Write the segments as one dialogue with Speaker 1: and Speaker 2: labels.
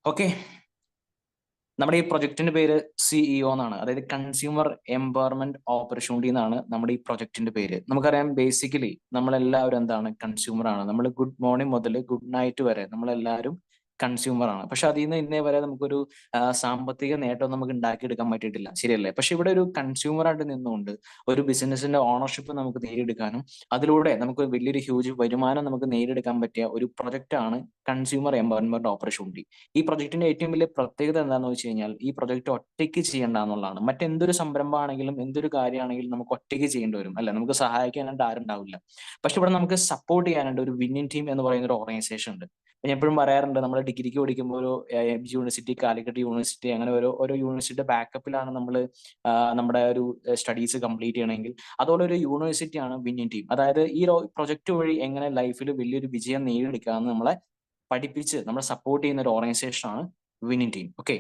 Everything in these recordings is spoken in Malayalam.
Speaker 1: ഓക്കെ, നമ്മുടെ ഈ പ്രൊജക്ടിന്റെ പേര് സിഇഒ എന്നാണ്. അതായത് കൺസ്യൂമർ എംപവർമെന്റ് ഓപ്പർച്യൂണിറ്റി എന്നാണ് നമ്മുടെ ഈ പ്രൊജക്ടിന്റെ പേര്. നമുക്കറിയാം, ബേസിക്കലി നമ്മളെല്ലാവരും എന്താണ്, കൺസ്യൂമർ ആണ്. നമ്മൾ ഗുഡ് മോർണിംഗ് മുതൽ ഗുഡ് നൈറ്റ് വരെ നമ്മളെല്ലാവരും കൺസ്യൂമർ ആണ്. പക്ഷെ അതിൽ നിന്ന് ഇന്നേ വരെ നമുക്കൊരു സാമ്പത്തിക നേട്ടം നമുക്ക് ഉണ്ടാക്കിയെടുക്കാൻ പറ്റിയിട്ടില്ല, ശരിയല്ലേ? പക്ഷെ ഇവിടെ ഒരു കൺസ്യൂമർ ആയിട്ട് നിന്നുകൊണ്ട് ഒരു ബിസിനസിന്റെ ഓണർഷിപ്പ് നമുക്ക് നേടിയെടുക്കാനും അതിലൂടെ നമുക്ക് വലിയൊരു ഹ്യൂജ് വരുമാനം നമുക്ക് നേടിയെടുക്കാൻ പറ്റിയ ഒരു പ്രൊജക്റ്റ് ആണ് കൺസ്യൂമർ എംപവർമെന്റ് ഓപ്പർച്യൂണിറ്റി. ഈ പ്രൊജക്ടിന്റെ ഏറ്റവും വലിയ പ്രത്യേകത എന്താണെന്ന് വെച്ച് കഴിഞ്ഞാൽ, ഈ പ്രൊജക്ട് ഒറ്റയ്ക്ക് ചെയ്യേണ്ട എന്നുള്ളതാണ്. മറ്റെന്തൊരു സംരംഭമാണെങ്കിലും എന്തൊരു കാര്യമാണെങ്കിലും നമുക്ക് ഒറ്റയ്ക്ക് ചെയ്യേണ്ടി വരും, അല്ലെ? നമുക്ക് സഹായിക്കാനായിട്ട് ആരും ഉണ്ടാവില്ല. പക്ഷെ ഇവിടെ നമുക്ക് സപ്പോർട്ട് ചെയ്യാനായിട്ട് ഒരു വിന്നിംഗ് ടീം എന്ന് പറയുന്ന ഒരു ഓർഗനൈസേഷൻ ഉണ്ട്. ഞാൻ എപ്പോഴും പറയാറുണ്ട്, നമ്മൾ ഡിഗ്രിക്ക് പഠിക്കുമ്പോൾ ഒരു യൂണിവേഴ്സിറ്റി, കാലിക്കറ്റ് യൂണിവേഴ്സിറ്റി, അങ്ങനെ ഓരോ യൂണിവേഴ്സിറ്റിയുടെ ബാക്കപ്പിലാണ് നമ്മൾ നമ്മുടെ ഒരു സ്റ്റഡീസ് കംപ്ലീറ്റ് ചെയ്യണമെങ്കിൽ. അതുപോലെ ഒരു യൂണിവേഴ്സിറ്റിയാണ് വിന്നിംഗ് ടീം. അതായത് ഈ പ്രൊജക്ട് വഴി എങ്ങനെ ലൈഫിൽ വലിയൊരു വിജയം നേടിയെടുക്കാമെന്ന് നമ്മളെ പഠിപ്പിച്ച് നമ്മളെ സപ്പോർട്ട് ചെയ്യുന്ന ഒരു ഓർഗനൈസേഷൻ ആണ് വിന്നിംഗ് ടീം. ഓക്കെ,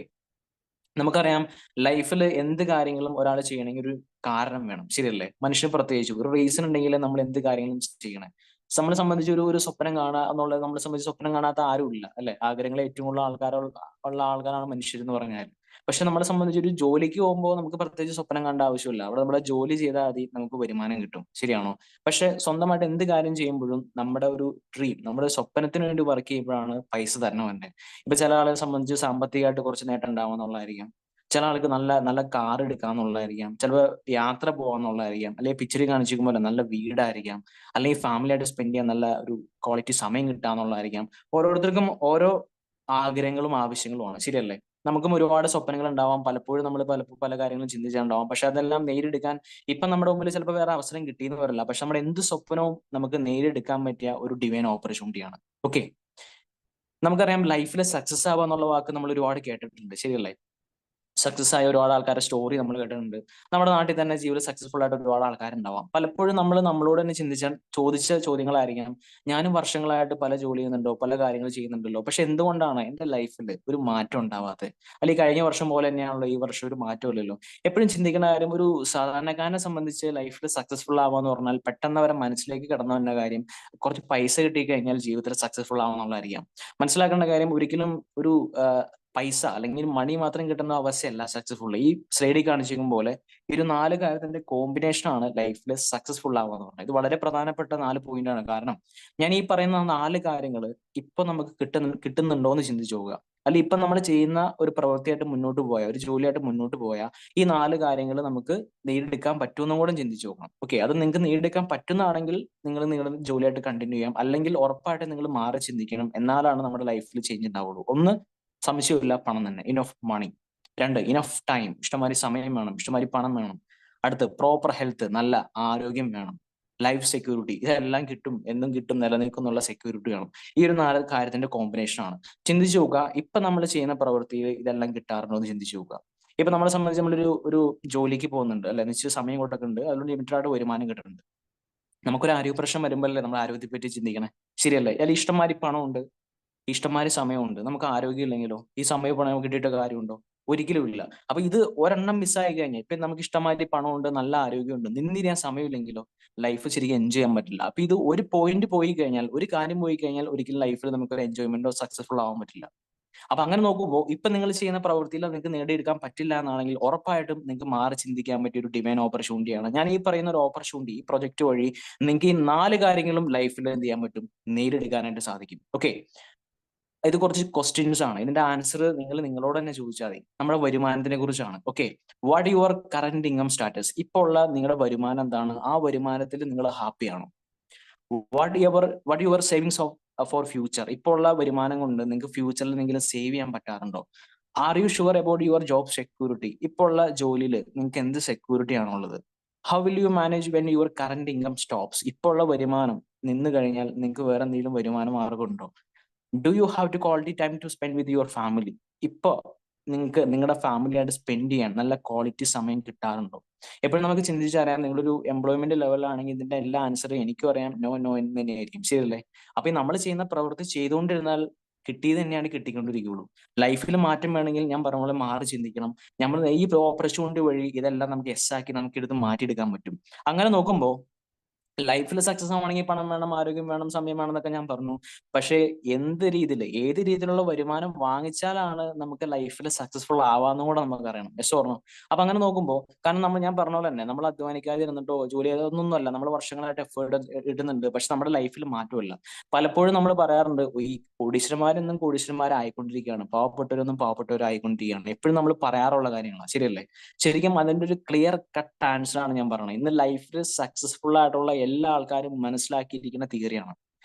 Speaker 1: നമുക്കറിയാം, ലൈഫിൽ എന്ത് കാര്യങ്ങളും ഒരാൾ ചെയ്യണമെങ്കിൽ ഒരു കാരണം വേണം, ശരിയല്ലേ? മനുഷ്യന് പ്രത്യേകിച്ച് ഒരു റീസൺ ഉണ്ടെങ്കിൽ നമ്മൾ എന്ത് കാര്യങ്ങളും ചെയ്യണേ. നമ്മളെ സംബന്ധിച്ച് ഒരു സ്വപ്നം കാണുക എന്നുള്ളത്, നമ്മളെ സംബന്ധിച്ച് സ്വപ്നം കാണാത്ത ആരും ഇല്ല, അല്ലെ? ആഗ്രഹങ്ങൾ ഏറ്റവും കൂടുതൽ ഉള്ള ആൾക്കാരാണ് മനുഷ്യർ എന്ന് പറഞ്ഞാൽ. പക്ഷെ നമ്മളെ സംബന്ധിച്ച് ഒരു ജോലിക്ക് പോകുമ്പോൾ നമുക്ക് പ്രത്യേകിച്ച് സ്വപ്നം കണ്ട ആവശ്യമില്ല. അവിടെ നമ്മളെ ജോലി ചെയ്താൽ മതി, നമുക്ക് വരുമാനം കിട്ടും, ശരിയാണോ? പക്ഷെ സ്വന്തമായിട്ട് എന്ത് കാര്യം ചെയ്യുമ്പോഴും നമ്മുടെ ഒരു ഡ്രീം, നമ്മുടെ സ്വപ്നത്തിന് വേണ്ടി വർക്ക് ചെയ്യുമ്പോഴാണ് പൈസ തരണം വേണ്ടത്. ഇപ്പൊ ചില ആളെ സംബന്ധിച്ച് സാമ്പത്തികമായിട്ട് കുറച്ച് നേട്ടം ഉണ്ടാവുമെന്നുള്ളതായിരിക്കാം. ചില ആൾക്ക് നല്ല നല്ല കാർ എടുക്കാന്നുള്ളതായിരിക്കാം, ചിലപ്പോൾ യാത്ര പോകാന്നുള്ളതായിരിക്കാം, അല്ലെങ്കിൽ പിക്ചറിൽ കാണിച്ചിരിക്കുമ്പോൾ നല്ല വീടായിരിക്കാം, അല്ലെങ്കിൽ ഫാമിലി ആയിട്ട് സ്പെൻഡ് ചെയ്യാൻ നല്ല ഒരു ക്വാളിറ്റി സമയം കിട്ടാന്നുള്ളതായിരിക്കാം. ഓരോരുത്തർക്കും ഓരോ ആഗ്രഹങ്ങളും ആവശ്യങ്ങളുമാണ്, ശരിയല്ലേ? നമുക്കും ഒരുപാട് സ്വപ്നങ്ങൾ ഉണ്ടാവാം, പലപ്പോഴും നമ്മൾ പല കാര്യങ്ങളും ചിന്തിച്ചിട്ടുണ്ടാവാം. പക്ഷെ അതെല്ലാം നേടിയെടുക്കാൻ ഇപ്പൊ നമ്മുടെ മുമ്പിൽ ചിലപ്പോൾ വേറെ അവസരം കിട്ടിയെന്ന് വരില്ല. പക്ഷെ നമ്മുടെ എന്ത് സ്വപ്നവും നമുക്ക് നേടിയെടുക്കാൻ പറ്റിയ ഒരു ഡിവൈൻ ഓപ്പർച്യൂണിറ്റിയാണ്. ഓക്കെ, നമുക്കറിയാം, ലൈഫിൽ സക്സസ് ആവുക എന്നുള്ള വാക്ക് നമ്മൾ ഒരുപാട് കേട്ടിട്ടുണ്ട്, ശരിയല്ലേ? സക്സസ് ആയ ഒരുപാട് ആൾക്കാരുടെ സ്റ്റോറി നമ്മൾ കേട്ടിട്ടുണ്ട്. നമ്മുടെ നാട്ടിൽ തന്നെ ജീവിതം സക്സസ്ഫുൾ ആയിട്ട് ഒരുപാട് ആൾക്കാരുണ്ടാവാം. പലപ്പോഴും നമ്മൾ നമ്മളോട് തന്നെ ചിന്തിച്ചാൽ ചോദിച്ച ചോദ്യങ്ങളായിരിക്കാം, ഞാനും വർഷങ്ങളായിട്ട് പല ജോലി ചെയ്യുന്നുണ്ടോ, പല കാര്യങ്ങൾ ചെയ്യുന്നുണ്ടല്ലോ, പക്ഷെ എന്തുകൊണ്ടാണ് എന്റെ ലൈഫിൽ ഒരു മാറ്റം ഉണ്ടാവാത്തത്? അല്ലെങ്കിൽ കഴിഞ്ഞ വർഷം പോലെ തന്നെയാണല്ലോ ഈ വർഷം, ഒരു മാറ്റം ഇല്ലല്ലോ? എപ്പോഴും ചിന്തിക്കുന്ന കാര്യം, ഒരു സാധാരണക്കാരനെ സംബന്ധിച്ച് ലൈഫിൽ സക്സസ്ഫുൾ ആവാന്ന് പറഞ്ഞാൽ പെട്ടെന്ന് അവരെ മനസ്സിലേക്ക് കടന്നു വന്ന കാര്യം, കുറച്ച് പൈസ കിട്ടി കഴിഞ്ഞാൽ ജീവിതത്തിൽ സക്സസ്ഫുൾ ആവാന്നുള്ളതായിരിക്കാം. മനസ്സിലാക്കേണ്ട കാര്യം, ഒരിക്കലും ഒരു പൈസ അല്ലെങ്കിൽ മണി മാത്രം കിട്ടുന്ന അവസ്ഥയല്ല സക്സസ്ഫുൾ. ഈ സ്ലൈഡിൽ കാണിച്ചിരിക്കും പോലെ ഈ ഒരു 4 കാര്യത്തിന്റെ കോമ്പിനേഷൻ ആണ് ലൈഫിൽ സക്സസ്ഫുൾ ആവുക എന്ന് പറഞ്ഞത്. ഇത് വളരെ പ്രധാനപ്പെട്ട 4 പോയിന്റ് ആണ്. കാരണം ഞാൻ ഈ പറയുന്ന 4 കാര്യങ്ങൾ ഇപ്പൊ നമുക്ക് കിട്ടുന്നുണ്ടോ എന്ന് ചിന്തിച്ചു പോവുക. അല്ല, ഇപ്പൊ നമ്മൾ ചെയ്യുന്ന ഒരു പ്രവൃത്തിയായിട്ട് മുന്നോട്ട് പോയ, ഒരു ജോലിയായിട്ട് മുന്നോട്ട് പോയ ഈ 4 കാര്യങ്ങൾ നമുക്ക് നേടിയെടുക്കാൻ പറ്റുമെന്നും കൂടെ ചിന്തിച്ചു നോക്കണം. ഓക്കെ, അത് നിങ്ങൾക്ക് നേടിയെടുക്കാൻ പറ്റുന്നതാണെങ്കിൽ നിങ്ങൾ നിങ്ങളുടെ ജോലിയായിട്ട് കണ്ടിന്യൂ ചെയ്യാം. അല്ലെങ്കിൽ ഉറപ്പായിട്ട് നിങ്ങൾ മാറി ചിന്തിക്കണം. എന്നാലാണ് നമ്മുടെ ലൈഫിൽ ചേഞ്ച് ഉണ്ടാവുള്ളൂ. ഒന്ന്, സംശയമില്ല, പണം തന്നെ, ഇനഫ് മണി. 2, ഇനഫ് ടൈം, ഇഷ്ടമാതിരി സമയം വേണം, ഇഷ്ടമാതിരി പണം വേണം. അടുത്ത്, പ്രോപ്പർ ഹെൽത്ത്, നല്ല ആരോഗ്യം വേണം. ലൈഫ് സെക്യൂരിറ്റി, ഇതെല്ലാം കിട്ടും, എന്നും കിട്ടും, നിലനിൽക്കുന്നുള്ള സെക്യൂരിറ്റി വേണം. ഈ ഒരു 4 കാര്യത്തിന്റെ കോമ്പിനേഷൻ ആണ്. ചിന്തിച്ചു നോക്കുക, ഇപ്പൊ നമ്മൾ ചെയ്യുന്ന പ്രവൃത്തിയിൽ ഇതെല്ലാം കിട്ടാറുണ്ടോ എന്ന് ചിന്തിച്ചു നോക്കുക. ഇപ്പൊ നമ്മളെ സംബന്ധിച്ച് നമ്മളൊരു ജോലിക്ക് പോകുന്നുണ്ട്, അല്ലെ? നിശ്ചയ സമയം കൊടുക്കുന്നുണ്ട്, അതുകൊണ്ട് ലിമിറ്റഡ് ആയിട്ട് വരുമാനം കിട്ടുന്നുണ്ട്. നമുക്കൊരു ആരോഗ്യ പ്രശ്നം വരുമ്പോഴല്ലേ നമ്മൾ ആരോഗ്യത്തെ പറ്റി ചിന്തിക്കണേ, ശരിയല്ലേ? അതിൽ ഇഷ്ടംമാതിരി പണമുണ്ട്, ഇഷ്ടംമാതിരി സമയമുണ്ട്, നമുക്ക് ആരോഗ്യം ഇല്ലെങ്കിലോ? ഈ സമയം പണം കിട്ടിയിട്ട് കാര്യമുണ്ടോ? ഒരിക്കലും ഇല്ല. അപ്പൊ ഇത് ഒരെണ്ണം മിസ്സായി കഴിഞ്ഞാൽ, ഇപ്പൊ നമുക്ക് ഇഷ്ടമാതിരി പണമുണ്ട്, നല്ല ആരോഗ്യമുണ്ട്, നിന്നിരിക്കാൻ സമയമില്ലെങ്കിലോ? ലൈഫ് ശരിക്കും എൻജോയ് ചെയ്യാൻ പറ്റില്ല. അപ്പൊ ഇത് ഒരു പോയിന്റ് പോയി കഴിഞ്ഞാൽ, ഒരു കാര്യം പോയി കഴിഞ്ഞാൽ ഒരിക്കലും ലൈഫിൽ നമുക്ക് ഒരു എൻജോയ്മെന്റോ സക്സസ്ഫുൾ ആവാൻ പറ്റില്ല. അപ്പൊ അങ്ങനെ നോക്കുമ്പോൾ ഇപ്പൊ നിങ്ങൾ ചെയ്യുന്ന പ്രവൃത്തിയിൽ നിങ്ങൾക്ക് നേടിയെടുക്കാൻ പറ്റില്ല എന്നാണെങ്കിൽ ഉറപ്പായിട്ടും നിങ്ങൾക്ക് മാറി ചിന്തിക്കാൻ പറ്റിയ ഒരു ഡിവൈൻ ഓപ്പർച്യൂണിറ്റിയാണ് ഞാൻ ഈ പറയുന്ന ഒരു ഓപ്പർച്യൂണിറ്റി. ഈ പ്രൊജക്ട് വഴി നിങ്ങൾക്ക് ഈ 4 കാര്യങ്ങളും ലൈഫിൽ എന്ത് ചെയ്യാൻ പറ്റും? നേടിയെടുക്കാനായിട്ട് സാധിക്കും. ഓക്കെ, ഇത് കുറച്ച് ക്വസ്റ്റ്യൻസ് ആണ്. ഇതിന്റെ ആൻസർ നിങ്ങൾ നിങ്ങളോട് തന്നെ ചോദിച്ചാൽ മതി. നമ്മുടെ വരുമാനത്തിനെ കുറിച്ചാണ്. Okay, what your current income status? ഇപ്പോൾ ഉള്ള നിങ്ങളുടെ വരുമാനം എന്താണ്? ആ വരുമാനത്തിൽ നിങ്ങൾ ഹാപ്പി ആണോ? What your savings for future? ഇപ്പോൾ ഉള്ള വരുമാനം കൊണ്ട് നിങ്ങൾക്ക് ഫ്യൂച്ചറിൽ എന്തെങ്കിലും സേവ് ചെയ്യാൻ പറ്റാറുണ്ടോ? Are you sure about your job security? ഇപ്പോൾ ഉള്ള ജോലിയിൽ നിങ്ങൾക്ക് എന്ത് സെക്യൂരിറ്റി ആണുള്ളത്? How will you manage when your current income stops? ഇപ്പോൾ ഉള്ള വരുമാനം നിന്ന് കഴിഞ്ഞാൽ നിങ്ങൾക്ക് വേറെ എന്തെങ്കിലും വരുമാന മാർഗം ഉണ്ടോ? Do you have to quality time to spend with your family? ഇപ്പൊ നിങ്ങൾക്ക് നിങ്ങളുടെ ഫാമിലിയായിട്ട് സ്പെൻഡ് ചെയ്യാൻ നല്ല ക്വാളിറ്റി സമയം കിട്ടാറുണ്ടോ? എപ്പോഴും നമുക്ക് ചിന്തിച്ചറിയാം, നിങ്ങളൊരു എംപ്ലോയ്മെന്റ് ലെവലിലാണെങ്കിൽ ഇതിന്റെ എല്ലാ ആൻസറും എനിക്കും അറിയാം, നോ നോ എന്ന് തന്നെയായിരിക്കും, ശരിയല്ലേ? അപ്പൊ ഈ നമ്മൾ ചെയ്യുന്ന പ്രവൃത്തി ചെയ്തുകൊണ്ടിരുന്നാൽ കിട്ടിയത് തന്നെയാണ് കിട്ടിക്കൊണ്ടിരിക്കുകയുള്ളൂ. ലൈഫിൽ മാറ്റം വേണമെങ്കിൽ ഞാൻ പറഞ്ഞ പോലെ മാറി ചിന്തിക്കണം. നമ്മൾ ഈ ഓപ്പർച്യൂണിറ്റി വഴി ഇതെല്ലാം നമുക്ക് യെസ് ആക്കി നമുക്ക് എടുത്ത് മാറ്റിയെടുക്കാൻ പറ്റും. അങ്ങനെ നോക്കുമ്പോൾ ലൈഫിൽ സക്സസ് ആവണമെങ്കിൽ പണം വേണം, ആരോഗ്യം വേണം, സമയം വേണം എന്നൊക്കെ ഞാൻ പറഞ്ഞു. പക്ഷേ എന്ത് രീതിയിൽ, ഏത് രീതിയിലുള്ള വരുമാനം വാങ്ങിച്ചാലാണ് നമുക്ക് ലൈഫിൽ സക്സസ്ഫുൾ ആവാന്നും കൂടെ നമുക്ക് അറിയണം. Yes or no? അപ്പൊ അങ്ങനെ നോക്കുമ്പോൾ, കാരണം ഞാൻ പറഞ്ഞ പോലെ തന്നെ നമ്മൾ അധ്വാനിക്കാതെ ഇരുന്നിട്ടോ ജോലി ചെയ്തൊന്നും അല്ല, നമ്മൾ വർഷങ്ങളായിട്ട് എഫേർട്ട് ഇടുന്നുണ്ട്, പക്ഷെ നമ്മുടെ ലൈഫിൽ മാറ്റമില്ല. പലപ്പോഴും നമ്മൾ പറയാറുണ്ട്, ഈ കോടീശ്വരന്മാരെന്നും കോടീശ്വരന്മാരായിക്കൊണ്ടിരിക്കുകയാണ്, പാവപ്പെട്ടവരൊന്നും പാവപ്പെട്ടവരായിക്കൊണ്ടിരിക്കുകയാണ്, എപ്പോഴും നമ്മൾ പറയാറുള്ള കാര്യങ്ങളാണ്, ശരിയല്ലേ? ശരിക്കും അതിന്റെ ഒരു ക്ലിയർ കട്ട് ആൻസർ ആണ് ഞാൻ പറയുന്നത്. ഇന്ന് ലൈഫിൽ സക്സസ്ഫുൾ ആയിട്ടുള്ള എല്ലാ ആൾക്കാരും മനസ്സിലാക്കിയിരിക്കുന്ന തിയറിയാണ്.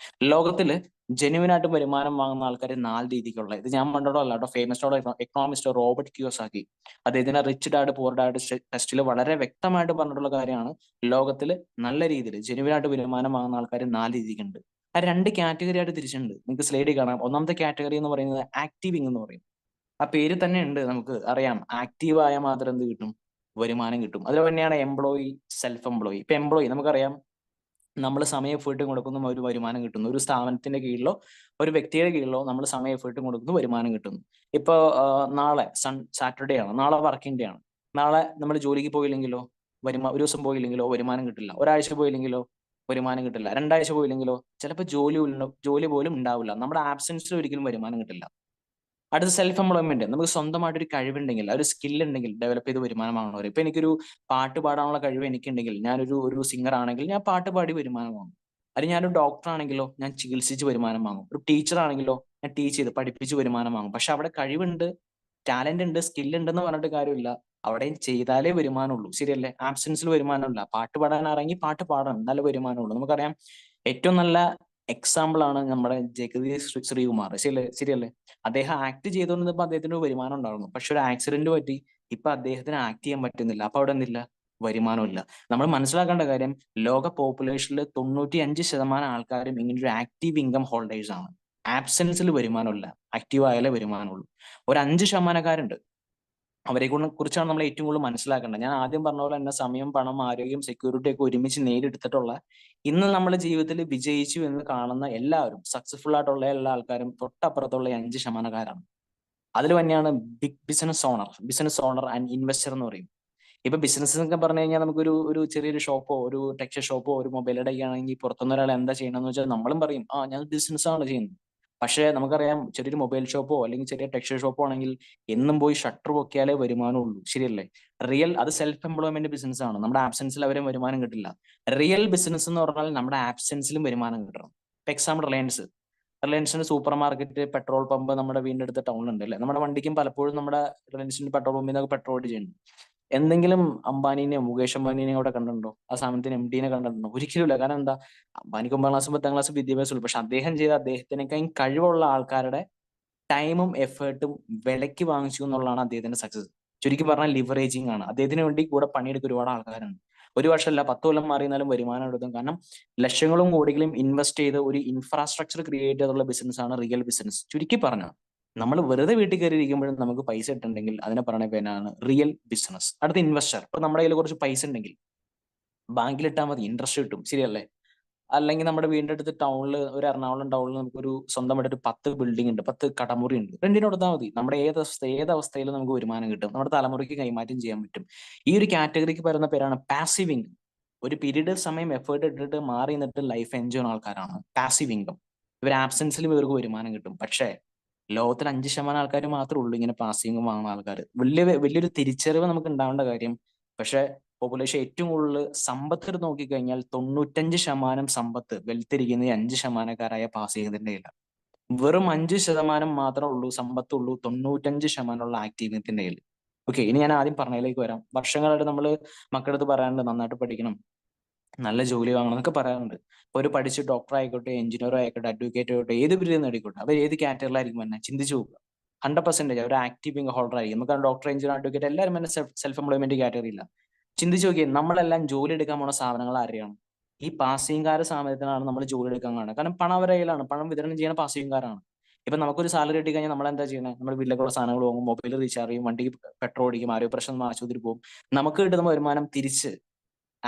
Speaker 1: ലോകത്തില് ജെന്യുവൻ ആയിട്ട് വരുമാനം വാങ്ങുന്ന ആൾക്കാർ 4 രീതിക്കുള്ള, ഇത് ഞാൻ പണ്ടോടോ അല്ല കേട്ടോ, ഫേമസ് എക്കണോമിസ്റ്റ് റോബർട്ട് കിയോസാക്കി അദ്ദേഹത്തിന്റെ റിച്ച് ഡാഡ് പൂർ ഡാഡ് ടെസ്റ്റിൽ വളരെ വ്യക്തമായിട്ട് പറഞ്ഞിട്ടുള്ള കാര്യമാണ്. ലോകത്തില് നല്ല രീതിയിൽ ജെന്യുവൻ ആയിട്ട് വരുമാനം വാങ്ങുന്ന ആൾക്കാർ 4 രീതിക്കുണ്ട്. ആ 2 കാറ്റഗറി ആയിട്ട് തിരിച്ചിട്ടുണ്ട്. നിങ്ങൾക്ക് സ്ലൈഡിൽ കാണാം. ഒന്നാമത്തെ കാറ്റഗറി എന്ന് പറയുന്നത് ആക്റ്റീവിംഗ് എന്ന് പറയും. ആ പേര് തന്നെ ഉണ്ട്, നമുക്ക് അറിയാം, ആക്റ്റീവ് ആയ മാത്രം എന്ത് കിട്ടും? വരുമാനം കിട്ടും. അതിൽ തന്നെയാണ് എംപ്ലോയി, സെൽഫ് എംപ്ലോയി. ഇപ്പൊ എംപ്ലോയി നമുക്കറിയാം, നമ്മൾ സമയം എഫേർട്ടും കൊടുക്കുന്നു, ഒരു വരുമാനം കിട്ടുന്നു. ഒരു സ്ഥാപനത്തിന്റെ കീഴിലോ ഒരു വ്യക്തിയുടെ കീഴിലോ നമ്മൾ സമയം എഫേർട്ടും കൊടുക്കുന്നു, വരുമാനം കിട്ടുന്നു. ഇപ്പൊ നാളെ സാറ്റർഡേ ആണ്, നാളെ വർക്കിംഗ് ഡേ ആണ്. നാളെ നമ്മൾ ജോലിക്ക് പോയില്ലെങ്കിലോ, ഒരു ദിവസം പോയില്ലെങ്കിലോ വരുമാനം കിട്ടില്ല. ഒരാഴ്ച പോയില്ലെങ്കിലോ വരുമാനം കിട്ടില്ല. 2 ആഴ്ച പോയില്ലെങ്കിലോ ചിലപ്പോൾ ജോലി പോലും ഉണ്ടാവില്ല. നമ്മുടെ ആബ്സെൻസിൽ ഒരിക്കലും വരുമാനം കിട്ടില്ല. അടുത്ത സെൽഫ് എംപ്ലോയ്മെന്റ്. നമുക്ക് സ്വന്തമായിട്ട് ഒരു കഴിവുണ്ടെങ്കിൽ, ഒരു സ്കിൽ ഉണ്ടെങ്കിൽ ഡെവലപ്പ് ചെയ്ത് വരുമാനം വാങ്ങുന്നവർ. ഇപ്പൊ എനിക്കൊരു പാട്ട് പാടാനുള്ള കഴിവ് എനിക്കുണ്ടെങ്കിൽ, ഞാനൊരു സിംഗർ ആണെങ്കിൽ ഞാൻ പാട്ട് പാടി വരുമാനം വാങ്ങും. അല്ലെങ്കിൽ ഞാനൊരു ഡോക്ടർ ആണെങ്കിലോ ഞാൻ ചികിത്സിച്ച് വരുമാനം വാങ്ങും. ഒരു ടീച്ചർ ആണെങ്കിലോ ഞാൻ ടീച്ച് ചെയ്ത് പഠിപ്പിച്ച് വരുമാനം വാങ്ങും. പക്ഷെ അവിടെ കഴിവുണ്ട്, ടാലന്റ് ഉണ്ട്, സ്കിൽ ഉണ്ടെന്ന് പറഞ്ഞിട്ട് കാര്യമില്ല. അവിടെ ചെയ്താലേ വരുമാനമുള്ളൂ, ശരിയല്ലേ? ആബ്സെൻസിൽ വരുമാനമില്ല. പാട്ട് പാടാൻ അറിയെങ്കിൽ പാട്ട് പാടണം, നല്ല വരുമാനമുള്ളൂ. നമുക്കറിയാം, ഏറ്റവും നല്ല എക്സാമ്പിൾ ആണ് നമ്മുടെ ജഗതി ശ്രീകുമാർ, ശരിയല്ലേ? അദ്ദേഹം ആക്ട് ചെയ്തുകൊണ്ടിരുന്നപ്പോൾ അദ്ദേഹത്തിന് ഒരു വരുമാനം ഉണ്ടായിരുന്നു. പക്ഷെ ഒരു ആക്സിഡന്റ് പറ്റി, ഇപ്പൊ അദ്ദേഹത്തിന് ആക്ട് ചെയ്യാൻ പറ്റുന്നില്ല. അപ്പൊ അവിടെ എന്തില്ല? വരുമാനമില്ല. നമ്മൾ മനസ്സിലാക്കേണ്ട കാര്യം, ലോക പോപ്പുലേഷനിൽ 95% ആൾക്കാരും ഇങ്ങനെ ഒരു ആക്റ്റീവ് ഇൻകം ഹോൾഡേഴ്സ് ആണ്. ആബ്സെൻസിൽ വരുമാനമില്ല, ആക്റ്റീവ് ആയാലേ വരുമാനമുള്ളൂ. ഒരു 5%കാരുണ്ട്, അവരെ കുറിച്ചാണ് നമ്മൾ ഏറ്റവും കൂടുതൽ മനസ്സിലാക്കേണ്ടത്. ഞാൻ ആദ്യം പറഞ്ഞ പോലെ തന്നെ സമയം, പണം, ആരോഗ്യം, സെക്യൂരിറ്റി ഒക്കെ ഒരുമിച്ച് നേടിയെടുത്തിട്ടുള്ള, ഇന്ന് നമ്മുടെ ജീവിതത്തിൽ വിജയിച്ചു എന്ന് കാണുന്ന എല്ലാവരും, സക്സസ്ഫുൾ ആയിട്ടുള്ള എല്ലാ ആൾക്കാരും തൊട്ടപ്പുറത്തുള്ള 5%കാരാണ്. അതിൽ തന്നെയാണ് ബിസിനസ് ഓണർ ആൻഡ് ഇൻവെസ്റ്റർ എന്ന് പറയും. ഇപ്പൊ ബിസിനസ് എന്നൊക്കെ പറഞ്ഞു കഴിഞ്ഞാൽ നമുക്കൊരു ചെറിയൊരു ഷോപ്പോ ഒരു ടെക്സ്റ്റൈൽ ഷോപ്പോ ഒരു മൊബൈൽ ഇടയ്ക്കാണെങ്കിൽ പുറത്തുനിന്ന് ഒരാൾ എന്താ ചെയ്യണമെന്ന് വെച്ചാൽ നമ്മളും പറയും, ആ ഞാൻ ബിസിനസ് ആണ് ചെയ്യുന്നത്. പക്ഷെ നമുക്കറിയാം, ചെറിയൊരു മൊബൈൽ ഷോപ്പോ അല്ലെങ്കിൽ ചെറിയ ടെക്സ്റ്റൈൽ ഷോപ്പോ ആണെങ്കിൽ എന്നും പോയി ഷട്ടർ പൊക്കിയാലേ വരുമാനമുള്ളൂ, ശരിയല്ലേ? അത് സെൽഫ് എംപ്ലോയ്മെന്റ് ബിസിനസ് ആണ്. നമ്മുടെ ആബ്സെൻസിൽ അവരെ വരുമാനം കിട്ടില്ല. റിയൽ ബിസിനസ് എന്ന് പറഞ്ഞാൽ നമ്മുടെ ആബ്സെൻസിലും വരുമാനം കിട്ടണം. ഇപ്പൊ എക്സാമ്പിൾ റിലയൻസിന്റെ സൂപ്പർ മാർക്കറ്റ്, പെട്രോൾ പമ്പ് നമ്മുടെ വീടിന്റെ അടുത്ത ടൗണിലുണ്ട് അല്ലേ? നമ്മുടെ വണ്ടിക്കും പലപ്പോഴും നമ്മുടെ റിലയൻസിന്റെ പെട്രോൾ പമ്പിൽ നിന്നൊക്കെ പെട്രോൾ ചെയ്യുന്നുണ്ട്. എന്തെങ്കിലും അംബാനിനെയോ മുകേഷ് അംബാനിനെയോ അവിടെ കണ്ടിട്ടുണ്ടോ? ആ സ്ഥാപനത്തിന് MD കണ്ടിട്ടുണ്ടോ? ഒരിക്കലും ഇല്ല. കാരണം എന്താ? അംബാനിക്ക് 9 ക്ലാസ് 10 ക്ലാസ് വിദ്യാഭ്യാസമുള്ളൂ. പക്ഷെ അദ്ദേഹം ചെയ്ത അദ്ദേഹത്തിനേക്കാൾ കഴിവുള്ള ആൾക്കാരുടെ ടൈമും എഫേർട്ടും വിലയ്ക്ക് വാങ്ങിച്ചു എന്നുള്ളതാണ് അദ്ദേഹത്തിന്റെ സക്സസ്. ചുരുക്കി പറഞ്ഞാൽ ലിവറേജിങ് ആണ്. അദ്ദേഹത്തിന് വേണ്ടി കൂടെ പണിയെടുക്കുന്ന ഒരുപാട് ആൾക്കാരുണ്ട്. ഒരു വർഷമല്ല, 10 കൊല്ലം മാറിയിരുന്നാലും വരുമാനം എടുക്കും. കാരണം ലക്ഷങ്ങളും കോടികളും ഇൻവെസ്റ്റ് ചെയ്ത് ഒരു ഇൻഫ്രാസ്ട്രക്ചർ ക്രിയേറ്റ് ചെയ്തുള്ള ബിസിനസ് ആണ് റിയൽ ബിസിനസ്. ചുരുക്കി പറഞ്ഞാൽ നമ്മൾ വെറുതെ വീട്ടിൽ കയറി ഇരിക്കുമ്പോഴും നമുക്ക് പൈസ ഇട്ടുണ്ടെങ്കിൽ അതിനെ പറയുന്ന പേരാണ് റിയൽ ബിസിനസ്. അടുത്ത ഇൻവെസ്റ്റർ. ഇപ്പൊ നമ്മുടെ കയ്യിൽ കുറച്ച് പൈസ ഉണ്ടെങ്കിൽ ബാങ്കിൽ ഇട്ടാൽ മതി, ഇൻട്രസ്റ്റ് കിട്ടും, ശരിയല്ലേ? അല്ലെങ്കിൽ നമ്മുടെ വീടിന്റെ അടുത്ത് ടൗണിൽ, ഒരു എറണാകുളം ടൗണിൽ നമുക്കൊരു സ്വന്തമായിട്ട് ഒരു 10 ബിൽഡിംഗ് ഉണ്ട്, 10 കടമുറി ഉണ്ട്, റെന്റിന് കൊടുത്താൽ മതി. നമ്മുടെ ഏത് അവസ്ഥയിലും നമുക്ക് വരുമാനം കിട്ടും, നമ്മുടെ തലമുറയ്ക്ക് കൈമാറ്റം ചെയ്യാൻ പറ്റും. ഈ ഒരു കാറ്റഗറിക്ക് പറയുന്ന പേരാണ് പാസീവ് ഇൻകം. ഒരു പീരീഡ് സമയം എഫേർട്ട് ഇട്ടിട്ട് മാറി നിന്നിട്ട് ലൈഫ് എൻജോയ് ചെയ്യുന്ന ആൾക്കാരാണ് പാസീവ് ഇൻകം. ഇവർ ആബ്സെൻസിലും ഇവർക്ക് വരുമാനം കിട്ടും. പക്ഷേ ലോകത്തിൽ 5% ആൾക്കാർ മാത്രമേ ഉള്ളൂ ഇങ്ങനെ പാസീവ് ഇൻകം വാങ്ങുന്ന ആൾക്കാർ. വലിയൊരു തിരിച്ചറിവ് നമുക്ക് ഉണ്ടാവേണ്ട കാര്യം. പക്ഷെ പോപ്പുലേഷൻ ഏറ്റവും കൂടുതൽ സമ്പത്ത് എടുത്ത് നോക്കിക്കഴിഞ്ഞാൽ 95% സമ്പത്ത് വെൽത്തിരിക്കുന്ന ഈ 5%കാരായ പാസീവ്യത്തിന്റെ കയ്യില. വെറും 5% മാത്രമേ ഉള്ളൂ സമ്പത്തുള്ളൂ 95%ഉള്ള ആക്റ്റീവത്തിന്റെ കയ്യിൽ. ഓക്കെ, ഇനി ഞാൻ ആദ്യം പറഞ്ഞതിലേക്ക് വരാം. വർഷങ്ങളായിട്ട് നമ്മൾ മക്കളടുത്ത് പറയാറുണ്ട്, നന്നായിട്ട് പഠിക്കണം, നല്ല ജോലി വാങ്ങണം എന്നൊക്കെ പറയാറുണ്ട്. ഇപ്പൊ ഒരു പഠിച്ച് ഡോക്ടർ ആയിക്കോട്ടെ, എഞ്ചിനീയർ ആയിക്കോട്ടെ, അഡ്വക്കേറ്റ് ആയിക്കോട്ടെ, ഏത് ബിരുദം നേടിക്കോട്ടെ, അവർ ഏത് കാറ്റഗറിയിലായിരിക്കും തന്നെ ചിന്തിച്ചു നോക്കുക. 100% ഒരു ആക്റ്റീവ് ഇൻകം ഹോൾഡർ ആയിരിക്കും. നമുക്ക് ഡോക്ടർ, എഞ്ചിനീയർ, അഡ്വക്കേറ്റ് എല്ലാവരും തന്നെ സെൽഫ് എംപ്ലോയ്മെന്റ് കാറ്റഗറിയില്ല. ചിന്തിച്ചു നോക്കിയേ, നമ്മളെല്ലാം ജോലി എടുക്കാൻ പോണ സ്ഥാപനങ്ങൾ ആരെയാണ്? ഈ പാസിംഗുകാർ സ്ഥാപനത്തിനാണ് നമ്മൾ ജോലി എടുക്കാൻ കാണുന്നത്. കാരണം പണം അവരുടെ കയ്യിലാണ്, പണം വിതരണം ചെയ്യുന്ന പാസിംഗുകാരാണ്. ഇപ്പൊ നമുക്കൊരു സാലറി കിട്ടി കഴിഞ്ഞാൽ നമ്മൾ എന്താ ചെയ്യുന്നത്? നമ്മുടെ വീട്ടിലേക്കുള്ള സാധനങ്ങൾ വാങ്ങും, മൊബൈൽ റീചാർജ് ചെയ്യും, വണ്ടിക്ക് പെട്രോൾ അടിക്കും, ആരോഗ്യ പ്രശ്നം ആശുപത്രി പോകും. നമുക്ക് കിട്ടുന്ന വരുമാനം തിരിച്ച്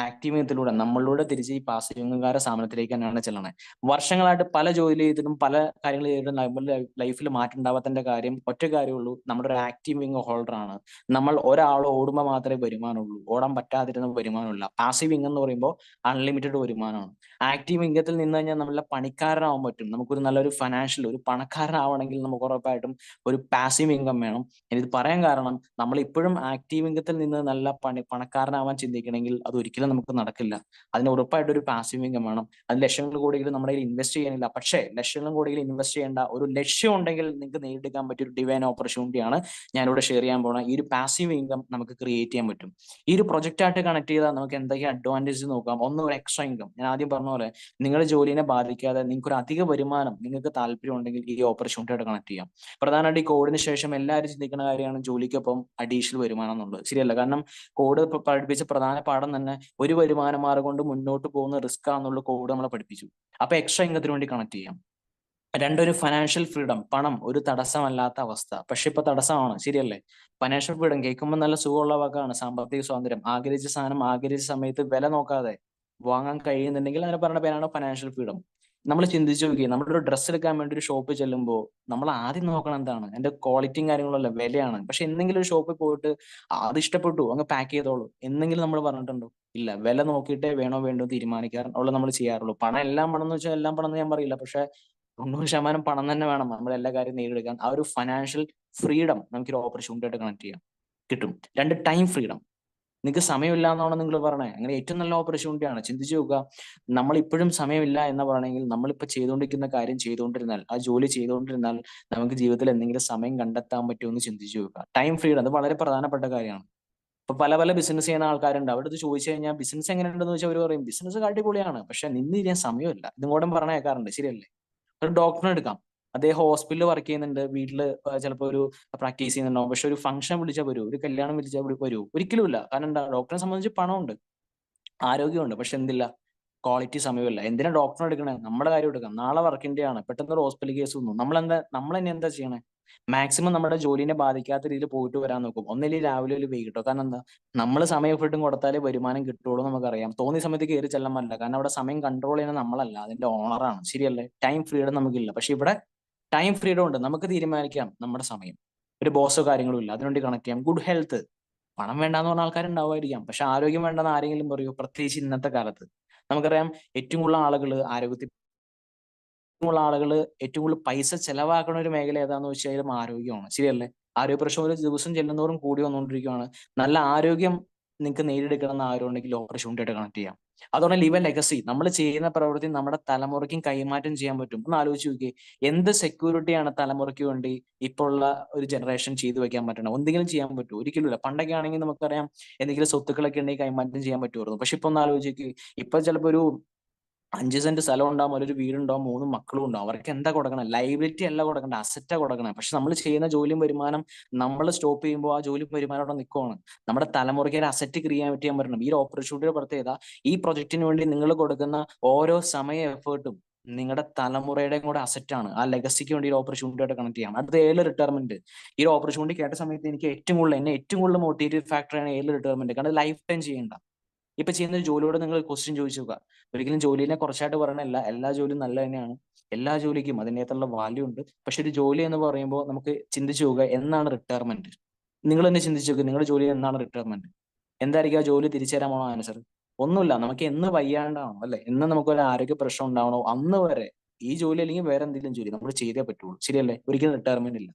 Speaker 1: ആക്റ്റീവ് ഇൻകത്തിലൂടെ നമ്മളിലൂടെ തിരിച്ച് ഈ പാസീവ് ഇൻകംകാരുടെ സ്ഥാപനത്തിലേക്ക് തന്നെയാണ് ചെല്ലണത്. വർഷങ്ങളായിട്ട് പല ജോലി ചെയ്തിട്ടും പല കാര്യങ്ങൾ ചെയ്തിട്ടും നമ്മുടെ ലൈഫിൽ മാറ്റം ഉണ്ടാവാത്തതിന്റെ കാര്യം ഒറ്റ കാര്യമുള്ളൂ, നമ്മുടെ ഒരു ആക്റ്റീവ് ഇൻകം ഹോൾഡർ ആണ്. നമ്മൾ ഒരാൾ ഓടുമ്പോൾ മാത്രമേ വരുമാനമുള്ളൂ, ഓടാൻ പറ്റാതിരുന്ന വരുമാനമില്ല. പാസീവ് ഇൻകം എന്ന് പറയുമ്പോൾ അൺലിമിറ്റഡ് വരുമാനമാണ്. ആക്റ്റീവ് ഇൻകത്തിൽ നിന്ന് കഴിഞ്ഞാൽ നമ്മളെ പണിക്കാരനാവാൻ പറ്റും. നമുക്കൊരു നല്ലൊരു ഫിനാൻഷ്യൽ ഒരു പണക്കാരനാവണമെങ്കിൽ നമുക്ക് ഉറപ്പായിട്ടും ഒരു പാസീവ് ഇൻകം വേണം. ഇത് പറയാൻ കാരണം നമ്മൾ ഇപ്പോഴും ആക്റ്റീവ് ഇൻകത്തിൽ നിന്ന് നല്ല പണക്കാരനാവാൻ ചിന്തിക്കണമെങ്കിൽ അത് ഒരിക്കലും നമുക്ക് നടക്കില്ല. അതിന് ഉറപ്പായിട്ട് ഒരു പാസീവ് ഇൻകം വേണം. അത് ലക്ഷങ്ങൾ കോടികൾ നമ്മുടെ കയ്യിൽ ഇൻവെസ്റ്റ് ചെയ്യാനില്ല, പക്ഷേ ലക്ഷങ്ങളും കോടികൾ ഇൻവെസ്റ്റ് ചെയ്യേണ്ട ഒരു ലക്ഷ്യം ഉണ്ടെങ്കിൽ നിങ്ങൾക്ക് നേടിയെടുക്കാൻ പറ്റിയ ഒരു ഡിവൈൻ ഓപ്പർച്യൂണിറ്റിയാണ് ഞാനിവിടെ ഷെയർ ചെയ്യാൻ പോകുന്നത്. ഈ ഒരു പാസീവ് ഇൻകം നമുക്ക് ക്രിയേറ്റ് ചെയ്യാൻ പറ്റും. ഈ ഒരു പ്രൊജക്റ്റ് ആയിട്ട് കണക്ട് ചെയ്താൽ നമുക്ക് എന്തൊക്കെ അഡ്വാൻറ്റേജ് നോക്കാം. ഒന്ന്, ഒരു എക്സ്ട്രാ ഇൻകം. ഞാൻ ആദ്യം പറഞ്ഞ പോലെ നിങ്ങളുടെ ജോലിനെ ബാധിക്കാതെ നിങ്ങൾക്ക് ഒരു അധിക വരുമാനം നിങ്ങൾക്ക് താല്പര്യം ഉണ്ടെങ്കിൽ ഈ ഓപ്പർച്യൂണിറ്റി ആയിട്ട് കണക്ട് ചെയ്യാം. പ്രധാനമായിട്ട് ഈ കോഡിന് ശേഷം എല്ലാവരും ചിന്തിക്കുന്ന കാര്യമാണ് ജോലിക്കൊപ്പം അഡീഷണൽ വരുമാനം എന്നുള്ളത്. ശരിയല്ല, കാരണം കോഡ് പഠിപ്പിച്ച പ്രധാന പാഠം തന്നെ ഒരു വരുമാന മാർഗം കൊണ്ട് മുന്നോട്ട് പോകുന്ന റിസ്ക് ആണെന്നുള്ള കോഡ് നമ്മളെ പഠിപ്പിച്ചു. അപ്പൊ എക്സ്ട്രാ ഇൻകത്തിന് വേണ്ടി കണക്ട് ചെയ്യാം. രണ്ടൊരു ഫിനാൻഷ്യൽ ഫ്രീഡം, പണം ഒരു തടസ്സമല്ലാത്ത അവസ്ഥ. പക്ഷെ ഇപ്പൊ തടസ്സമാണ്, ശരിയല്ലേ? ഫിനാൻഷ്യൽ ഫ്രീഡം കേൾക്കുമ്പോൾ നല്ല സുഖമുള്ള വാക്കാണ്. സാമ്പത്തിക സ്വാതന്ത്ര്യം, ആഗ്രഹിച്ച സാധനം ആഗ്രഹിച്ച സമയത്ത് വില നോക്കാതെ വാങ്ങാൻ കഴിയുന്നുണ്ടെങ്കിൽ അതിനെ പറയുന്ന പേരാണ് ഫിനാൻഷ്യൽ ഫ്രീഡം. നമ്മൾ ചിന്തിച്ചു നോക്കി, നമ്മളൊരു ഡ്രസ്സ് എടുക്കാൻ വേണ്ടി ഒരു ഷോപ്പിൽ ചെല്ലുമ്പോൾ നമ്മൾ ആദ്യം നോക്കണം എന്താണ് എന്റെ ക്വാളിറ്റിയും കാര്യങ്ങളല്ല, വിലയാണ്. പക്ഷെ എന്തെങ്കിലും ഒരു ഷോപ്പിൽ പോയിട്ട് അത് ഇഷ്ടപ്പെട്ടു അങ്ങ് പാക്ക് ചെയ്തോളൂ എന്തെങ്കിലും നമ്മൾ പറഞ്ഞിട്ടുണ്ടോ? ഇല്ല. വില നോക്കിയിട്ടേ വേണോ വേണ്ടോ തീരുമാനിക്കാറുള്ളൂ നമ്മൾ ചെയ്യാറുള്ളൂ. പണം എല്ലാം പണം എന്ന് വെച്ചാൽ എല്ലാം പണം എന്ന് ഞാൻ പറയില്ല, പക്ഷെ 90% പണം തന്നെ വേണം നമ്മൾ എല്ലാ കാര്യം നേടിയെടുക്കാൻ. ആ ഒരു ഫിനാൻഷ്യൽ ഫ്രീഡം നമുക്കൊരു ഓപ്പർച്യൂണിറ്റി ആയിട്ട് കണക്ട് ചെയ്യാം, കിട്ടും. രണ്ട്, ടൈം ഫ്രീഡം. നിങ്ങൾക്ക് സമയമില്ല എന്നാണ് നിങ്ങൾ പറയണേ, അങ്ങനെ ഏറ്റവും നല്ല ഓപ്പർച്യൂണിറ്റി ആണ്. ചിന്തിച്ചു നോക്കുക, നമ്മൾ ഇപ്പോഴും സമയമില്ല എന്ന് പറയണമെങ്കിൽ നമ്മളിപ്പോൾ ചെയ്തുകൊണ്ടിരിക്കുന്ന കാര്യം ചെയ്തുകൊണ്ടിരുന്നാൽ, ആ ജോലി ചെയ്തുകൊണ്ടിരുന്നാൽ നമുക്ക് ജീവിതത്തിൽ എന്തെങ്കിലും സമയം കണ്ടെത്താൻ പറ്റുമെന്ന് ചിന്തിച്ചു നോക്കുക. ടൈം ഫ്രീഡം അത് വളരെ പ്രധാനപ്പെട്ട കാര്യമാണ്. ഇപ്പൊ പല പല ബിസിനസ് ചെയ്യുന്ന ആൾക്കാരുണ്ട്. അവരുടെ അടുത്ത് ചോദിച്ചു കഴിഞ്ഞാൽ ബിസിനസ് എങ്ങനെയുണ്ടെന്ന് വെച്ചാൽ അവർ പറയും ബിസിനസ് അടിപൊളിയാണ്, പക്ഷെ നിന്ന് ചെയ്യാൻ സമയമില്ല. ഇതും കൂടെ പറഞ്ഞ കേൾക്കാറുണ്ട്, ശരിയല്ലേ? ഒരു ഡോക്ടറിനെ എടുക്കാം. അദ്ദേഹം ഹോസ്പിറ്റലിൽ വർക്ക് ചെയ്യുന്നുണ്ട്, വീട്ടില് ചിലപ്പോൾ ഒരു പ്രാക്ടീസ് ചെയ്യുന്നുണ്ടാവും. പക്ഷെ ഒരു ഫംഗ്ഷൻ വിളിച്ചാൽ വരൂ, ഒരു കല്യാണം വിളിച്ചാൽ വരൂ? ഒരിക്കലും ഇല്ല. കാരണം എന്താ? ഡോക്ടറെ സംബന്ധിച്ച് പണമുണ്ട്, ആരോഗ്യമുണ്ട്, പക്ഷെ എന്തില്ല? ക്വാളിറ്റി സമയമില്ല. എന്തിനാ ഡോക്ടറെ എടുക്കണേ? നമ്മുടെ കാര്യം എടുക്കാം. നാളെ വർക്കിന്റെ ആണ്, പെട്ടെന്ന് ഒരു ഹോസ്പിറ്റൽ കേസ് വന്നു, നമ്മൾ തന്നെ എന്താ ചെയ്യണേ? മാക്സിമം നമ്മുടെ ജോലിനെ ബാധിക്കാത്ത രീതിയിൽ പോയിട്ട് വരാൻ നോക്കും. ഒന്നില്ലെങ്കിൽ രാവിലെ ഒരു വൈകിട്ടോ. കാരണം എന്താ? നമ്മൾ സമയം എഫർട്ടും കൊടുത്താലേ വരുമാനം കിട്ടുള്ളൂ നമുക്കറിയാം. തോന്നിയ സമയത്ത് കയറി ചെല്ലാൻ പറ്റില്ല, കാരണം അവിടെ സമയം കൺട്രോൾ ചെയ്യുന്നത് നമ്മളല്ല, അതിന്റെ ഓണറാണ്. ശരിയല്ലേ? ടൈം ഫ്രീഡം നമുക്കില്ല. പക്ഷെ ഇവിടെ ടൈം ഫ്രീഡം ഉണ്ട്, നമുക്ക് തീരുമാനിക്കാം നമ്മുടെ സമയം. ഒരു ബോസോ കാര്യങ്ങളും ഇല്ല, അതിനുവേണ്ടി കണക്ട് ചെയ്യാം. Good health. പണം വേണ്ടാന്ന് പറഞ്ഞ ആൾക്കാരുണ്ടാവുമായിരിക്കാം, പക്ഷെ ആരോഗ്യം വേണ്ടെന്ന് ആരെങ്കിലും പറയൂ? പ്രത്യേകിച്ച് ഇന്നത്തെ കാലത്ത് നമുക്കറിയാം ഏറ്റവും കൂടുതൽ ആളുകൾ ആരോഗ്യത്തിൽ ആളുകൾ ഏറ്റവും കൂടുതൽ പൈസ ചെലവാക്കുന്ന ഒരു മേഖല ഏതാന്ന് വെച്ച് കഴിഞ്ഞാൽ ആരോഗ്യമാണ്. ശരിയല്ലേ? ആരോഗ്യ പ്രശ്നം ഒരു ദിവസം ചെല്ലുന്നതോറും കൂടി വന്നുകൊണ്ടിരിക്കുകയാണ്. നല്ല ആരോഗ്യം നിങ്ങൾക്ക് നേടിയെടുക്കണം എന്ന് ആഗ്രഹം ഉണ്ടെങ്കിൽ ഓപ്പർച്യൂണിറ്റി ആയിട്ട് കണക്ട് ചെയ്യാം. അതുകൊണ്ട് ലീവ് എ ലെഗസി. നമ്മൾ ചെയ്യുന്ന പ്രവൃത്തി നമ്മുടെ തലമുറയ്ക്കും കൈമാറ്റം ചെയ്യാൻ പറ്റും. ഒന്ന് ആലോചിച്ച് നോക്കിയേ, എന്ത് സെക്യൂരിറ്റിയാണ് തലമുറയ്ക്ക് വേണ്ടി ഇപ്പോൾ ഉള്ള ഒരു ജനറേഷൻ ചെയ്തു വെക്കാൻ പറ്റണം? എന്തെങ്കിലും ചെയ്യാൻ പറ്റുമോ? ഒരിക്കലും ഇല്ല. പണ്ടൊക്കെ ആണെങ്കിൽ നമുക്കറിയാം എന്തെങ്കിലും സ്വത്തുക്കളൊക്കെ ഉണ്ടെങ്കിൽ കൈമാറ്റം ചെയ്യാൻ പറ്റുമായിരുന്നു. പക്ഷെ ഇപ്പൊ ഒന്ന് ആലോചിക്ക്, ഇപ്പൊ ചിലപ്പോ ഒരു 5 സെന്റ് സ്ഥലം ഉണ്ടാവും, ഒരു വീടുണ്ടാവും, 3 മക്കളും ഉണ്ടാവും. അവർക്ക് എന്താ കൊടുക്കണം? ലൈബിലിറ്റി അല്ല കൊടുക്കണം, അസറ്റാ കൊടുക്കണം. പക്ഷെ നമ്മൾ ചെയ്യുന്ന ജോലിയും വരുമാനം നമ്മൾ സ്റ്റോപ്പ് ചെയ്യുമ്പോൾ ആ ജോലിയും വരുമാനം അവിടെ നിൽക്കുവാണ്. നമ്മുടെ തലമുറയ്ക്ക് ഒരു അസറ്റ് ക്രിയേറ്റ് ചെയ്യാൻ പറ്റണം. ഈ ഒരു ഓപ്പർച്യൂണിറ്റിയുടെ പ്രത്യേകത, ഈ പ്രൊജക്ടിന് വേണ്ടി നിങ്ങൾ കൊടുക്കുന്ന ഓരോ സമയ എഫേർട്ടും നിങ്ങളുടെ തലമുറയുടെ കൂടെ അസറ്റാണ്. ആ ലെഗസിക്ക് വേണ്ടി ഒരു ഓപ്പർച്യൂണിറ്റി ആയിട്ട് കണക്ട് ചെയ്യാം. അടുത്ത ഏർലി റിട്ടയർമെന്റ്. ഈ ഒരു ഓപ്പർച്യൂണിറ്റി കേട്ട സമയത്ത് എനിക്ക് എന്നെ ഏറ്റവും കൂടുതൽ മോട്ടിവേറ്റീവ് ഫാക്ടറാണ് ഏർലി റിട്ടയർമെന്റ്. കാരണം ലൈഫ് ടൈം ചെയ്യേണ്ട. ഇപ്പൊ ചെയ്യുന്ന ഒരു ജോലിയോട് നിങ്ങൾ ക്വസ്റ്റ്യൻ ചോദിച്ചു നോക്കുക. ഒരിക്കലും ജോലിനെ കുറച്ചായിട്ട് പറയണല്ല, എല്ലാ ജോലിയും നല്ല തന്നെയാണ്. എല്ലാ ജോലിക്കും അതിനകത്തുള്ള വാല്യൂ ഉണ്ട്. പക്ഷെ ഒരു ജോലി എന്ന് പറയുമ്പോൾ നമുക്ക് ചിന്തിച്ചു നോക്കുക, എന്നാണ് റിട്ടയർമെന്റ്? നിങ്ങൾ തന്നെ ചിന്തിച്ചു നോക്കുക, നിങ്ങളുടെ ജോലി എന്നാണ് റിട്ടയർമെന്റ്? എന്തായിരിക്കും ആ ജോലി തിരിച്ചു തരാൻ പോണോ ആൻസർ? ഒന്നുമില്ല. നമുക്ക് എന്ന് വയ്യാണ്ടാണോ, അല്ലെ, എന്ന് നമുക്ക് ഒരു ആരോഗ്യ പ്രശ്നം ഉണ്ടാവണോ അന്ന് വരെ ഈ ജോലി അല്ലെങ്കിൽ വേറെ എന്തെങ്കിലും ജോലി നമ്മൾ ചെയ്തേ പറ്റുള്ളൂ. ശരിയല്ലേ? ഒരിക്കലും റിട്ടയർമെന്റ് ഇല്ല.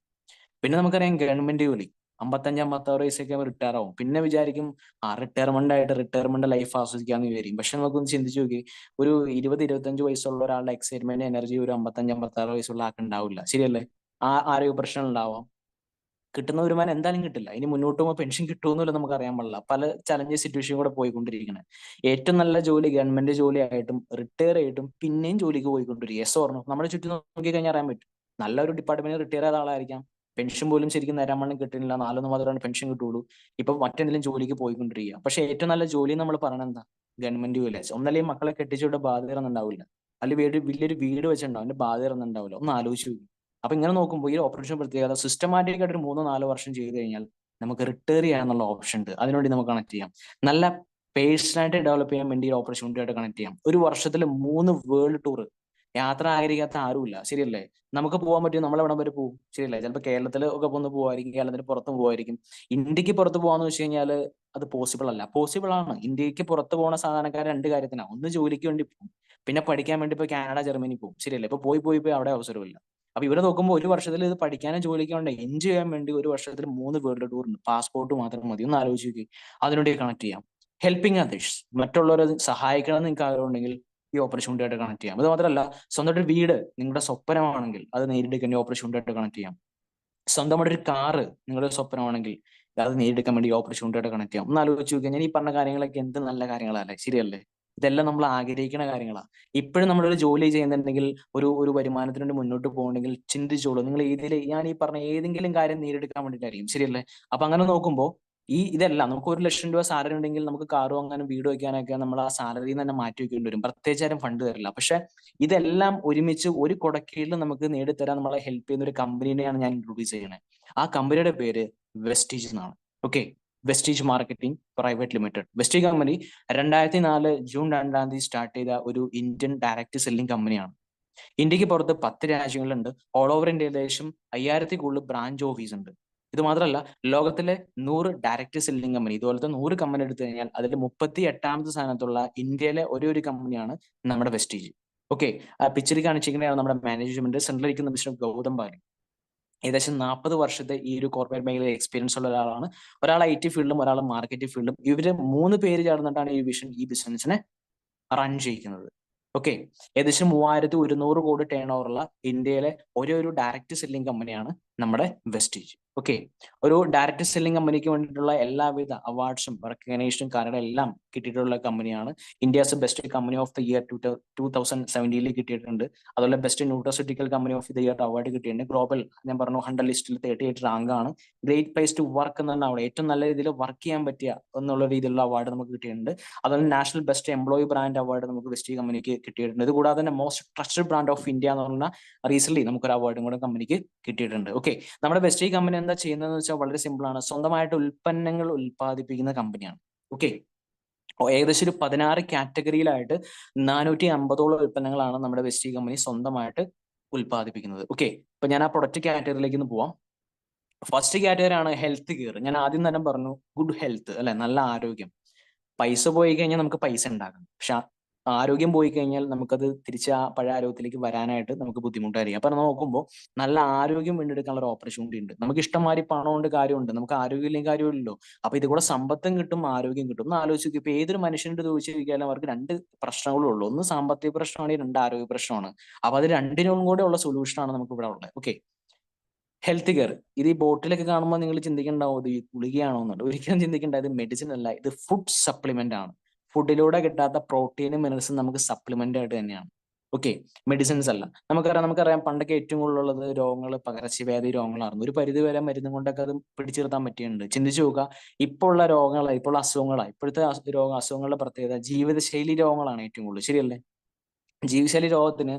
Speaker 1: പിന്നെ നമുക്കറിയാം ഗവൺമെന്റ് ജോലി 55-56 വയസ്സൊക്കെ റിട്ടയർ ആവും. പിന്നെ വിചാരിക്കും റിട്ടയർമെന്റ് ലൈഫ് ആസ്വദിക്കാന്ന് വിചാരിക്കും. പക്ഷെ നമുക്കൊന്ന് ചിന്തിച്ചു നോക്കി, ഒരു 20-25 വയസ്സുള്ള ഒരാളുടെ എക്സൈറ്റ്മെന്റ് എനർജി ഒരു 55-56 വയസ്സുള്ള ആൾക്ക് ഉണ്ടാവില്ല. ശരിയല്ലേ? ആ ആരോഗ്യ പ്രശ്നം ഉണ്ടാവാം. കിട്ടുന്ന വരുമാനം എന്തായാലും കിട്ടില്ല. ഇനി മുന്നോട്ട് പോകുമ്പോൾ പെൻഷൻ കിട്ടുമെന്നില്ല, നമുക്ക് അറിയാൻ പാടില്ല. പല ചലഞ്ച് സിറ്റുവേഷൻ കൂടെ പോയിക്കൊണ്ടിരിക്കുന്നത്. ഏറ്റവും നല്ല ജോലി ഗവൺമെന്റ് ജോലി ആയിട്ടും റിട്ടയർ ആയിട്ടും പിന്നെയും ജോലിക്ക് പോയിക്കൊണ്ടിരിക്കുക. Yes or no? നമ്മുടെ ചുറ്റും നോക്കി കഴിഞ്ഞാൽ അറിയാൻ പറ്റും. നല്ലൊരു ഡിപ്പാർട്ട്മെന്റ് റിട്ടയർ ചെയ്ത ആളായിരിക്കാം, പെൻഷൻ പോലും ശരിക്കും നേരാൻ വണ്ണം കിട്ടുന്നില്ല, 4 മാത്രമാണ് പെൻഷൻ കിട്ടുള്ളൂ. ഇപ്പൊ മറ്റെന്തെങ്കിലും ജോലിക്ക് പോയിക്കൊണ്ടിരിക്കുക. പക്ഷെ ഏറ്റവും നല്ല ജോലി നമ്മൾ പറയണത് എന്താ? ഗവൺമെന്റ് ജോലി. ഒന്നല്ലെങ്കിൽ മക്കളെ കെട്ടിച്ചുകൊണ്ട് ബാധ്യത ഒന്നും ഉണ്ടാവില്ല, അല്ലെങ്കിൽ വലിയൊരു വീട് വെച്ചിട്ടുണ്ടാവും, അതിന്റെ ബാധ്യത ഒന്നും ഉണ്ടാവില്ല. ഒന്ന് ആലോചിച്ചു. അപ്പൊ ഇങ്ങനെ നോക്കുമ്പോൾ ഈ ഓപ്പറേഷൻ പ്രത്യേകത സിസ്റ്റമാറ്റിക് ആയിട്ട് ഒരു 3-4 വർഷം ചെയ്ത് കഴിഞ്ഞാൽ നമുക്ക് റിട്ടയർ ചെയ്യാനുള്ള ഓപ്ഷൻ ഉണ്ട്. അതിനുവേണ്ടി നമുക്ക് കണക്ട് ചെയ്യാം. നല്ല പേഴ്സണായിട്ട് ഡെവലപ്പ് ചെയ്യാൻ വേണ്ടി ഓപ്പർച്യൂണിറ്റി ആയിട്ട് കണക്ട് ചെയ്യാം. ഒരു വർഷത്തിൽ 3 വേൾഡ് ടൂർ. യാത്ര ആഗ്രഹിക്കാത്ത ആരുമില്ല, ശരിയല്ലേ? നമുക്ക് പോകാൻ പറ്റും, നമ്മൾ എവിടം വരെ പോകും, ശരിയല്ലേ? ചിലപ്പോൾ കേരളത്തിൽ ഒക്കെ ഒന്ന് പോകുമായിരിക്കും, കേരളത്തിന് പുറത്ത് പോകുമായിരിക്കും. ഇന്ത്യക്ക് പുറത്ത് പോകാന്ന് വെച്ച് കഴിഞ്ഞാൽ അത് പോസിബിൾ അല്ല. പോസിബിൾ ആണ്. ഇന്ത്യക്ക് പുറത്ത് പോകുന്ന സാധാരണക്കാർ രണ്ട് കാര്യത്തിനാണ്. ഒന്ന് ജോലിക്ക് വേണ്ടി പോകും, പിന്നെ പഠിക്കാൻ വേണ്ടി ഇപ്പോൾ കാനഡ, ജർമ്മനി പോകും, ശരിയല്ലേ? ഇപ്പൊ പോയി അവിടെ അവസരമില്ല. അപ്പൊ ഇവിടെ നോക്കുമ്പോൾ ഒരു വർഷത്തിൽ ഇത് പഠിക്കാനും ജോലിക്കും വേണ്ടി എൻജോയ് ചെയ്യാൻ വേണ്ടി ഒരു വർഷത്തിൽ 3 വേൾഡ് ടൂർ ഉണ്ട്. പാസ്പോർട്ട് മാത്രം മതി. ഒന്ന് ആലോചിച്ച് നോക്കി. അതിനുവേണ്ടി കണക്ട് ചെയ്യാം. ഹെൽപ്പിംഗ് അതേഴ്സ്, മറ്റുള്ളവരെ സഹായിക്കണം എന്ന് നിങ്ങൾക്ക് ആഗ്രഹം ഉണ്ടെങ്കിൽ ഈ ഓപ്പർച്യൂണിറ്റി ആയിട്ട് കണക്ട് ചെയ്യാം. അത് മാത്രമല്ല, സ്വന്തമായിട്ട് വീട് നിങ്ങളുടെ സ്വപ്നമാണെങ്കിൽ അത് നേരിട്ട് ഓപ്പർച്യൂണിറ്റി ആയിട്ട് കണക്ട് ചെയ്യാം. സ്വന്തമായിട്ട് ഒരു കാറ് നിങ്ങളുടെ സ്വപ്നമാണെങ്കിൽ അത് നേടിയെടുക്കാൻ വേണ്ടി ഓപ്പർച്യൂണിറ്റി ആയിട്ട് കണക്ട് ചെയ്യാം. ഒന്ന് ആലോചിച്ച് നോക്കിയാൽ ഞാൻ ഈ പറഞ്ഞ കാര്യങ്ങളൊക്കെ എന്ത് നല്ല കാര്യങ്ങളല്ലേ, ശരിയല്ലേ? ഇതെല്ലാം നമ്മൾ ആഗ്രഹിക്കുന്ന കാര്യങ്ങളാണ്. ഇപ്പോഴും നമ്മളൊരു ജോലി ചെയ്യുന്നുണ്ടെങ്കിൽ, ഒരു വരുമാനത്തിന് വേണ്ടി മുന്നോട്ട് പോകുന്നുണ്ടെങ്കിൽ ചിന്തിച്ചോളൂ, നിങ്ങൾ ഞാൻ ഈ പറഞ്ഞ ഏതെങ്കിലും കാര്യം നേടിയെടുക്കാൻ വേണ്ടിയിട്ടായിരിക്കും, ശരിയല്ലേ? അപ്പൊ അങ്ങനെ നോക്കുമ്പോൾ ഇതെല്ലാം നമുക്ക് 1 ലക്ഷം രൂപ സാലറി ഉണ്ടെങ്കിൽ നമുക്ക് കാറ് വാങ്ങാനും വീട് വയ്ക്കാനൊക്കെ നമ്മൾ ആ സാലറിയിൽ നിന്ന് തന്നെ മാറ്റി വെക്കേണ്ടി വരും. പ്രത്യേകിച്ച് ആരും ഫണ്ട് തരില്ല. പക്ഷെ ഇതെല്ലാം ഒരുമിച്ച് ഒരു കുടക്കീഴിൽ നമുക്ക് നേടിത്തരാൻ നമ്മളെ ഹെൽപ്പ് ചെയ്യുന്ന ഒരു കമ്പനിയെയാണ് ഞാൻ ഇൻട്രൊഡ്യൂസ് ചെയ്യണേ. ആ കമ്പനിയുടെ പേര് വെസ്റ്റീജ് എന്നാണ്. Okay, Vestige marketing private limited. Vestige company 2004 June 2 start ചെയ്ത ഒരു ഇന്ത്യൻ ഡയറക്ട് സെല്ലിംഗ് കമ്പനിയാണ്. ഇന്ത്യക്ക് പുറത്ത് 10 രാജ്യങ്ങളുണ്ട്. ഓൾ ഓവർ ഇന്ത്യ ഏകദേശം 5000 കൂടുതൽ ബ്രാഞ്ച് ഓഫീസ് ഉണ്ട്. ഇത് മാത്രമല്ല, ലോകത്തിലെ 100 ഡയറക്ട് സെല്ലിംഗ് കമ്പനി, ഇതുപോലത്തെ 100 കമ്പനി എടുത്തു കഴിഞ്ഞാൽ അതിൽ 38ാമത്തെ സ്ഥാനത്തുള്ള ഇന്ത്യയിലെ ഒരേ ഒരു കമ്പനിയാണ് നമ്മുടെ വെസ്റ്റീജ്. ഓക്കെ, ആ പിക്ചറിൽ കാണിച്ചിരിക്കുന്നതാണ് നമ്മുടെ മാനേജ്മെന്റ്. സെൻട്രലിരിക്കുന്ന മിസ്റ്റർ ഗൗതം ബാലി. ഏകദേശം 40 വർഷത്തെ ഈ ഒരു കോർപ്പറേറ്റ് മേഖലയിൽ എക്സ്പീരിയൻസ് ഉള്ള ഒരാളാണ്. ഒരാൾ IT ഫീൽഡിലും ഒരാൾ മാർക്കറ്റിംഗ് ഫീൽഡിലും. ഇവര് 3 പേര് ചേർന്നിട്ടാണ് ഈ ബിസിനസിനെ റൺ ചെയ്യിക്കുന്നത്. ഓക്കെ, ഏകദേശം 3100 കോടി ടേൺ ഓവറുള്ള ഇന്ത്യയിലെ ഒരേ ഒരു ഡയറക്ട് സെല്ലിംഗ് കമ്പനിയാണ് നമ്മുടെ വെസ്റ്റീജ്. ഓക്കെ, ഒരു ഡയറക്ട് സെല്ലിംഗ് കമ്പനിക്ക് വേണ്ടിയിട്ടുള്ള എല്ലാവിധ അവാർഡ്സും റെക്കഗ്നേഷനും കാര്യങ്ങളും എല്ലാം കിട്ടിയിട്ടുള്ള കമ്പനിയാണ്. India's best company of the year 2017 കിട്ടിയിട്ടുണ്ട്. അതുപോലെ best nutraceutical company of the year award കിട്ടിയിട്ടുണ്ട്. ഗ്ലോബൽ ഞാൻ പറഞ്ഞു 100 ലിസ്റ്റിൽ 38 റാങ്ക് ആണ്. ഗ്രേറ്റ് പ്ലേസ് ടു വർക്ക് എന്നാണ് അവിടെ ഏറ്റവും നല്ല രീതിയിൽ വർക്ക് ചെയ്യാൻ പറ്റിയ എന്നുള്ള രീതിയിലുള്ള അവാർഡ് നമുക്ക് കിട്ടിയിട്ടുണ്ട്. അതുപോലെ national best employee brand award നമുക്ക് വെസ്റ്റീജ് കമ്പനിക്ക് കിട്ടിയിട്ടുണ്ട്. ഇത് കൂടാതെ തന്നെ most trusted brand of India എന്ന് പറഞ്ഞ റീസെന്റ് നമുക്കൊരു അവാർഡും കൂടെ കമ്പനിക്ക് കിട്ടിയിട്ടുണ്ട്. ഓക്കെ, നമ്മുടെ വെസ്റ്റീജ് കമ്പനി എന്താ ചെയ്യുന്നതെന്ന് വെച്ചാൽ വളരെ സിമ്പിൾ ആണ്. സ്വന്തമായിട്ട് ഉൽപ്പന്നങ്ങൾ ഉൽപ്പാദിപ്പിക്കുന്ന കമ്പനിയാണ്. ഓക്കെ, ഏകദേശം ഒരു 16 കാറ്റഗറിയിലായിട്ട് 450ഓളം ഉൽപ്പന്നങ്ങളാണ് നമ്മുടെ വെസ്റ്റീജ് കമ്പനി സ്വന്തമായിട്ട് ഉൽപ്പാദിപ്പിക്കുന്നത്. ഓക്കെ, ഇപ്പൊ ഞാൻ ആ പ്രൊഡക്റ്റ് കാറ്റഗറിയിലേക്ക് ഒന്ന് പോവാം. ഫസ്റ്റ് കാറ്റഗറി ആണ് ഹെൽത്ത് കെയർ. ഞാൻ ആദ്യം തന്നെ പറഞ്ഞു ഗുഡ് ഹെൽത്ത് അല്ലെ, നല്ല ആരോഗ്യം. പൈസ പോയി കഴിഞ്ഞാൽ നമുക്ക് പൈസ ഉണ്ടാക്കാം, പക്ഷെ ആരോഗ്യം പോയി കഴിഞ്ഞാൽ നമുക്കത് തിരിച്ച് ആ പഴയ ആരോഗ്യത്തിലേക്ക് വരാനായിട്ട് നമുക്ക് ബുദ്ധിമുട്ടായിരിക്കും. അപ്പൊ നോക്കുമ്പോൾ നല്ല ആരോഗ്യം വീണ്ടെടുക്കാനുള്ള ഒരു ഓപ്പർച്യൂണിറ്റി ഉണ്ട്. നമുക്ക് ഇഷ്ടംമാതിരി പണം കൊണ്ട് കാര്യമുണ്ട്, നമുക്ക് ആരോഗ്യം ഇല്ലെങ്കിൽ കാര്യമില്ലല്ലോ. അപ്പൊ ഇത് കൂടെ സമ്പത്തും കിട്ടും, ആരോഗ്യം കിട്ടും. ഒന്ന് ആലോചിച്ച് നോക്കി, ഇപ്പൊ ഏതൊരു മനുഷ്യനോട് ചോദിച്ചിരിക്കാനും അവർക്ക് രണ്ട് പ്രശ്നങ്ങളേ ഉള്ളൂ. ഒന്ന് സാമ്പത്തിക പ്രശ്നമാണ്, രണ്ട് ആരോഗ്യ പ്രശ്നമാണ്. അപ്പൊ അത് രണ്ടിനും കൂടെ ഉള്ള സൊല്യൂഷനാണ് നമുക്ക് ഇവിടെ ഉള്ളത്. Okay, health care. ഇത് ഈ ബോട്ടിലൊക്കെ കാണുമ്പോൾ നിങ്ങൾ ചിന്തിക്കണ്ടാവും ഇത് ഈ ഗുളികയാണോ എന്നുണ്ട്. ഒരിക്കലും ചിന്തിക്കേണ്ട, ഇത് മെഡിസിൻ അല്ല, ഇത് ഫുഡ് സപ്ലിമെന്റ് ആണ്. ഫുഡിലൂടെ കിട്ടാത്ത പ്രോട്ടീനും മിനറൽസും നമുക്ക് സപ്ലിമെന്റ് ആയിട്ട് തന്നെയാണ്. ഓക്കെ, മെഡിസിൻസ് അല്ല. നമുക്കറിയാം പണ്ടൊക്കെ ഏറ്റവും കൂടുതലുള്ളത് രോഗങ്ങൾ പകർച്ചവ്യാധി രോഗങ്ങളായിരുന്നു. ഒരു പരിധി വരെ മരുന്നും കൊണ്ടൊക്കെ അത് പിടിച്ചു നിർത്താൻ പറ്റിയിട്ടുണ്ട്. ചിന്തിച്ചു നോക്കുക, ഇപ്പോൾ ഉള്ള രോഗങ്ങളാണ്, ഇപ്പോൾ ഉള്ള അസുഖങ്ങളാണ്, ഇപ്പോഴത്തെ അസുഖങ്ങളുടെ പ്രത്യേകത ജീവിതശൈലി രോഗങ്ങളാണ് ഏറ്റവും കൂടുതൽ, ശരിയല്ലേ? ജീവിതശൈലി രോഗത്തിന്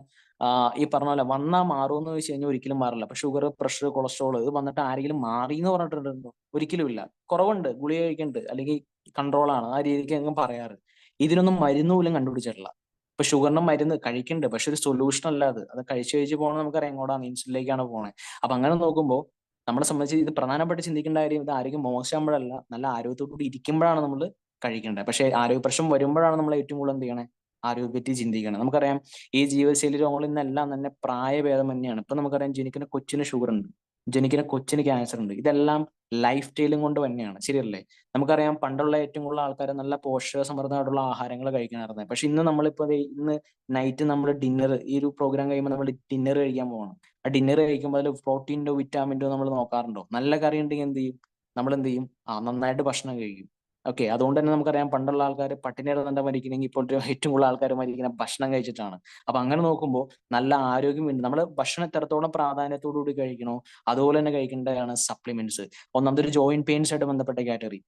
Speaker 1: ഈ പറഞ്ഞ പോലെ വന്നാ മാറുമെന്ന് ചോദിച്ചു കഴിഞ്ഞാൽ ഒരിക്കലും മാറില്ല. അപ്പൊ ഷുഗർ, പ്രഷർ, കൊളസ്ട്രോൾ ഇത് വന്നിട്ട് ആരെങ്കിലും മാറി എന്ന് പറഞ്ഞിട്ടുണ്ടോ? ഒരിക്കലും ഇല്ല. കുറവുണ്ട്, ഗുളിക കഴിക്കുന്നുണ്ട്, അല്ലെങ്കിൽ കൺട്രോൾ ആണ്, ആ രീതിക്ക് അങ്ങ് പറയാറ്. ഇതിനൊന്നും മരുന്ന് പോലും കണ്ടുപിടിച്ചിട്ടില്ല. ഇപ്പൊ ഷുഗറിന് മരുന്ന് കഴിക്കുന്നുണ്ട്, പക്ഷെ ഒരു സൊല്യൂഷൻ അല്ല അത് കഴിച്ച് പോകണം. നമുക്കറിയാം എങ്ങോട്ടാണ്, ഇൻസുലിനിലേക്കാണ് പോണേ. അപ്പൊ അങ്ങനെ നോക്കുമ്പോൾ നമ്മളെ സംബന്ധിച്ച് ഇത് പ്രധാനപ്പെട്ട് ചിന്തിക്കേണ്ട കാര്യം, ഇത് ആരോഗ്യം മോശമാകുമ്പോഴല്ല, നല്ല ആരോഗ്യത്തോടുകൂടി ഇരിക്കുമ്പോഴാണ് നമ്മൾ കഴിക്കേണ്ടത്. പക്ഷെ ആരോഗ്യ പ്രശ്നം വരുമ്പോഴാണ് നമ്മൾ ഏറ്റവും കൂടുതൽ എന്ത് ചെയ്യണേ, ആരോഗ്യത്തെ ചിന്തിക്കണം. നമുക്കറിയാം ഈ ജീവിതശൈലി രോഗങ്ങളിൽ നിന്നെല്ലാം തന്നെ പ്രായഭേദം തന്നെയാണ്. ഇപ്പൊ നമുക്കറിയാം ജനിക്കുന്ന കൊച്ചിന് ഷുഗർ ഉണ്ട്, ജനിക്കുന്ന കൊച്ചിന് ക്യാൻസർ ഉണ്ട്. ഇതെല്ലാം ലൈഫ് സ്റ്റൈലും കൊണ്ട് തന്നെയാണ്, ശരിയല്ലേ? നമുക്കറിയാം പണ്ടുള്ള ഏറ്റവും കൂടുതൽ ആൾക്കാർ നല്ല പോഷക സമൃദ്ധമായിട്ടുള്ള ആഹാരങ്ങൾ കഴിക്കാനായിരുന്നത്. പക്ഷെ ഇന്ന് നമ്മളിപ്പോ ഇന്ന് നൈറ്റ് നമ്മൾ ഡിന്നർ, ഈ ഒരു പ്രോഗ്രാം കഴിയുമ്പോൾ നമ്മൾ ഡിന്നർ കഴിക്കാൻ പോകണം. ആ ഡിന്നർ കഴിക്കുമ്പോൾ അതിൽ പ്രോട്ടീനോ വിറ്റാമിനോ നമ്മൾ നോക്കാറുണ്ടോ? നല്ല കറി ഉണ്ടെങ്കിൽ എന്ത് ചെയ്യും, നമ്മൾ എന്ത് ചെയ്യും, നന്നായിട്ട് ഭക്ഷണം കഴിക്കും. ഓക്കെ, അതുകൊണ്ട് തന്നെ നമുക്കറിയാം പണ്ടുള്ള ആൾക്കാർ പട്ടിണി കിടന്നിട്ട് മരിക്കണമെങ്കിൽ ഇപ്പോൾ ഏറ്റവും കൂടുതൽ ആൾക്കാർ മരിക്കുന്ന ഭക്ഷണം കഴിച്ചിട്ടാണ്. അപ്പൊ അങ്ങനെ നോക്കുമ്പോൾ നല്ല ആരോഗ്യം വേണ്ടി നമ്മൾ ഭക്ഷണം എത്രത്തോളം പ്രാധാന്യത്തോടു കൂടി കഴിക്കണോ അതുപോലെ തന്നെ കഴിക്കേണ്ടതാണ് സപ്ലിമെന്റ്സ്. ഒന്നാമത് ഒരു ജോയിന്റ് പെയിൻസ് ആയിട്ട് ബന്ധപ്പെട്ട കാറ്റഗറി.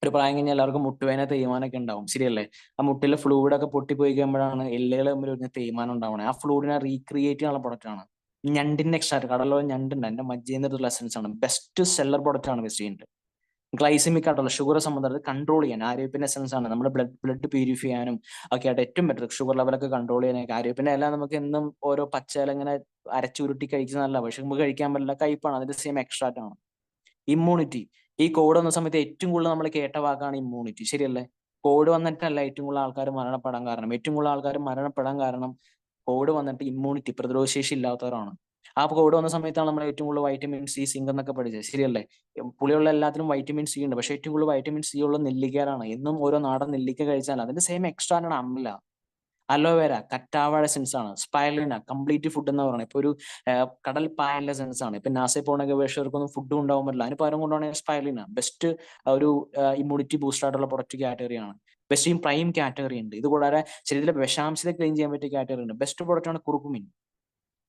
Speaker 1: ഒരു പ്രായം കഴിഞ്ഞാൽ എല്ലാവർക്കും മുട്ടുവേദന, തേയ്മാനൊക്കെ ഉണ്ടാവും, ശരിയല്ലേ? ആ മുട്ടിലെ ഫ്ലൂയിഡ് ഒക്കെ പൊട്ടിപ്പോയി കഴിയുമ്പോഴാണ് എല്ലുകൾ തമ്മിൽ ഒരു തേയ്മാനം ഉണ്ടാവണേ. ആ ഫ്ലൂയിഡിനെ റീക്രിയേറ്റ് ചെയ്യാനുള്ള പ്രൊഡക്റ്റ് ആണ് ഞണ്ടിന്റെ എക്സ്ട്രാക്ട്. കടലുള്ള ഞണ്ടുണ്ട്, എന്റെ മജ്ജയിൽ നിന്നുള്ള എസൻസ് ആണ്. ബെസ്റ്റ് സെല്ലർ പ്രൊഡക്റ്റ് ആണ് വെസ്റ്റീജിന്റെ. ഗ്ലൈസിമിക് ആയിട്ടുള്ള ഷുഗർ സംബന്ധം കൺട്രോൾ ചെയ്യാൻ ആര്യപ്പിന്റെ എസൻസ് ആണ്. നമ്മുടെ ബ്ലഡ് പ്യൂരിഫൈ ചെയ്യാനും ഒക്കെ ആയിട്ട് ഏറ്റവും ബെറ്റർ. ഷുഗർ ലെവലൊക്കെ കൺട്രോൾ ചെയ്യാനൊക്കെ ആര്യപ്പിന്റെ എല്ലാം നമുക്ക് എന്നും ഓരോ പച്ചയില ഇങ്ങനെ അരച്ചുരുട്ടി കഴിക്കുന്നതല്ല, പക്ഷെ നമുക്ക് കഴിക്കാൻ പറ്റില്ല, കയ്പാണ്. അതിന്റെ സെയിം എക്സ്ട്രാക്ട് ആണ്. ഇമ്മ്യൂണിറ്റി, ഈ കോവിഡ് വന്ന സമയത്ത് ഏറ്റവും കൂടുതൽ നമ്മൾ കേട്ട വാക്കാണ് ഇമ്മ്യൂണിറ്റി, ശരിയല്ലേ? കോവിഡ് വന്നിട്ടല്ല ഏറ്റവും കൂടുതൽ ആൾക്കാർ മരണപ്പെടാൻ കാരണം. ഏറ്റവും കൂടുതൽ ആൾക്കാർ മരണപ്പെടാൻ കാരണം കോവിഡ് വന്നിട്ട് ഇമ്മ്യൂണിറ്റി, പ്രതിരോധശേഷി ഇല്ലാത്തവരാണ്. ആ കോവിഡ് വന്ന സമയത്താണ് നമ്മൾ ഏറ്റവും കൂടുതൽ വൈറ്റമിൻ സി, സിങ്ക് എന്നൊക്കെ പഠിച്ചത്, ശരിയല്ലേ? പുളിയുള്ള എല്ലാത്തിലും വൈറ്റമിൻ സി ഉണ്ട്, പക്ഷെ ഏറ്റവും കൂടുതൽ വൈറ്റമിൻ സി ഉള്ള നെല്ലിക്കയിലാണ്. എന്നും ഓരോ നാടൻ നെല്ലിക്ക കഴിച്ചാൽ അതിന്റെ സെയിം എക്സ്ട്രാ ആണ് അമ്ല, അലോവേര, കറ്റാവാഴ സെൻസ് ആണ്, സ്പൈലിന, കംപ്ലീറ്റ് ഫുഡ് എന്ന് പറയുന്നത്. ഇപ്പൊ ഒരു കടൽ പായലിന്റെ സെൻസ് ആണ്. ഇപ്പൊ നാസയിൽ പോകുന്ന ഗവേഷകർക്കൊന്നും ഫുഡും ഉണ്ടാവാൻ പറ്റില്ല, അതിന് പകരം കൊണ്ടുപോകണ സ്പൈലിന ബെസ്റ്റ് ഒരു ഇമ്മ്യൂണിറ്റി ബൂസ്റ്റർ ആയിട്ടുള്ള പ്രൊഡക്റ്റ് കാറ്റഗറിയാണ്. ബെസ്റ്റ് ഇൻ പ്രൈം കാറ്റഗറി ഉണ്ട്. ഇത് കൂടാതെ ശരീരത്തിലെ വിഷാംശത്തെ ക്ലീൻ ചെയ്യാൻ പറ്റിയ കാറ്റഗറി ഉണ്ട്. ബെസ്റ്റ് പ്രൊഡക്റ്റ് ആണ് കുറുക്കുമിൻ,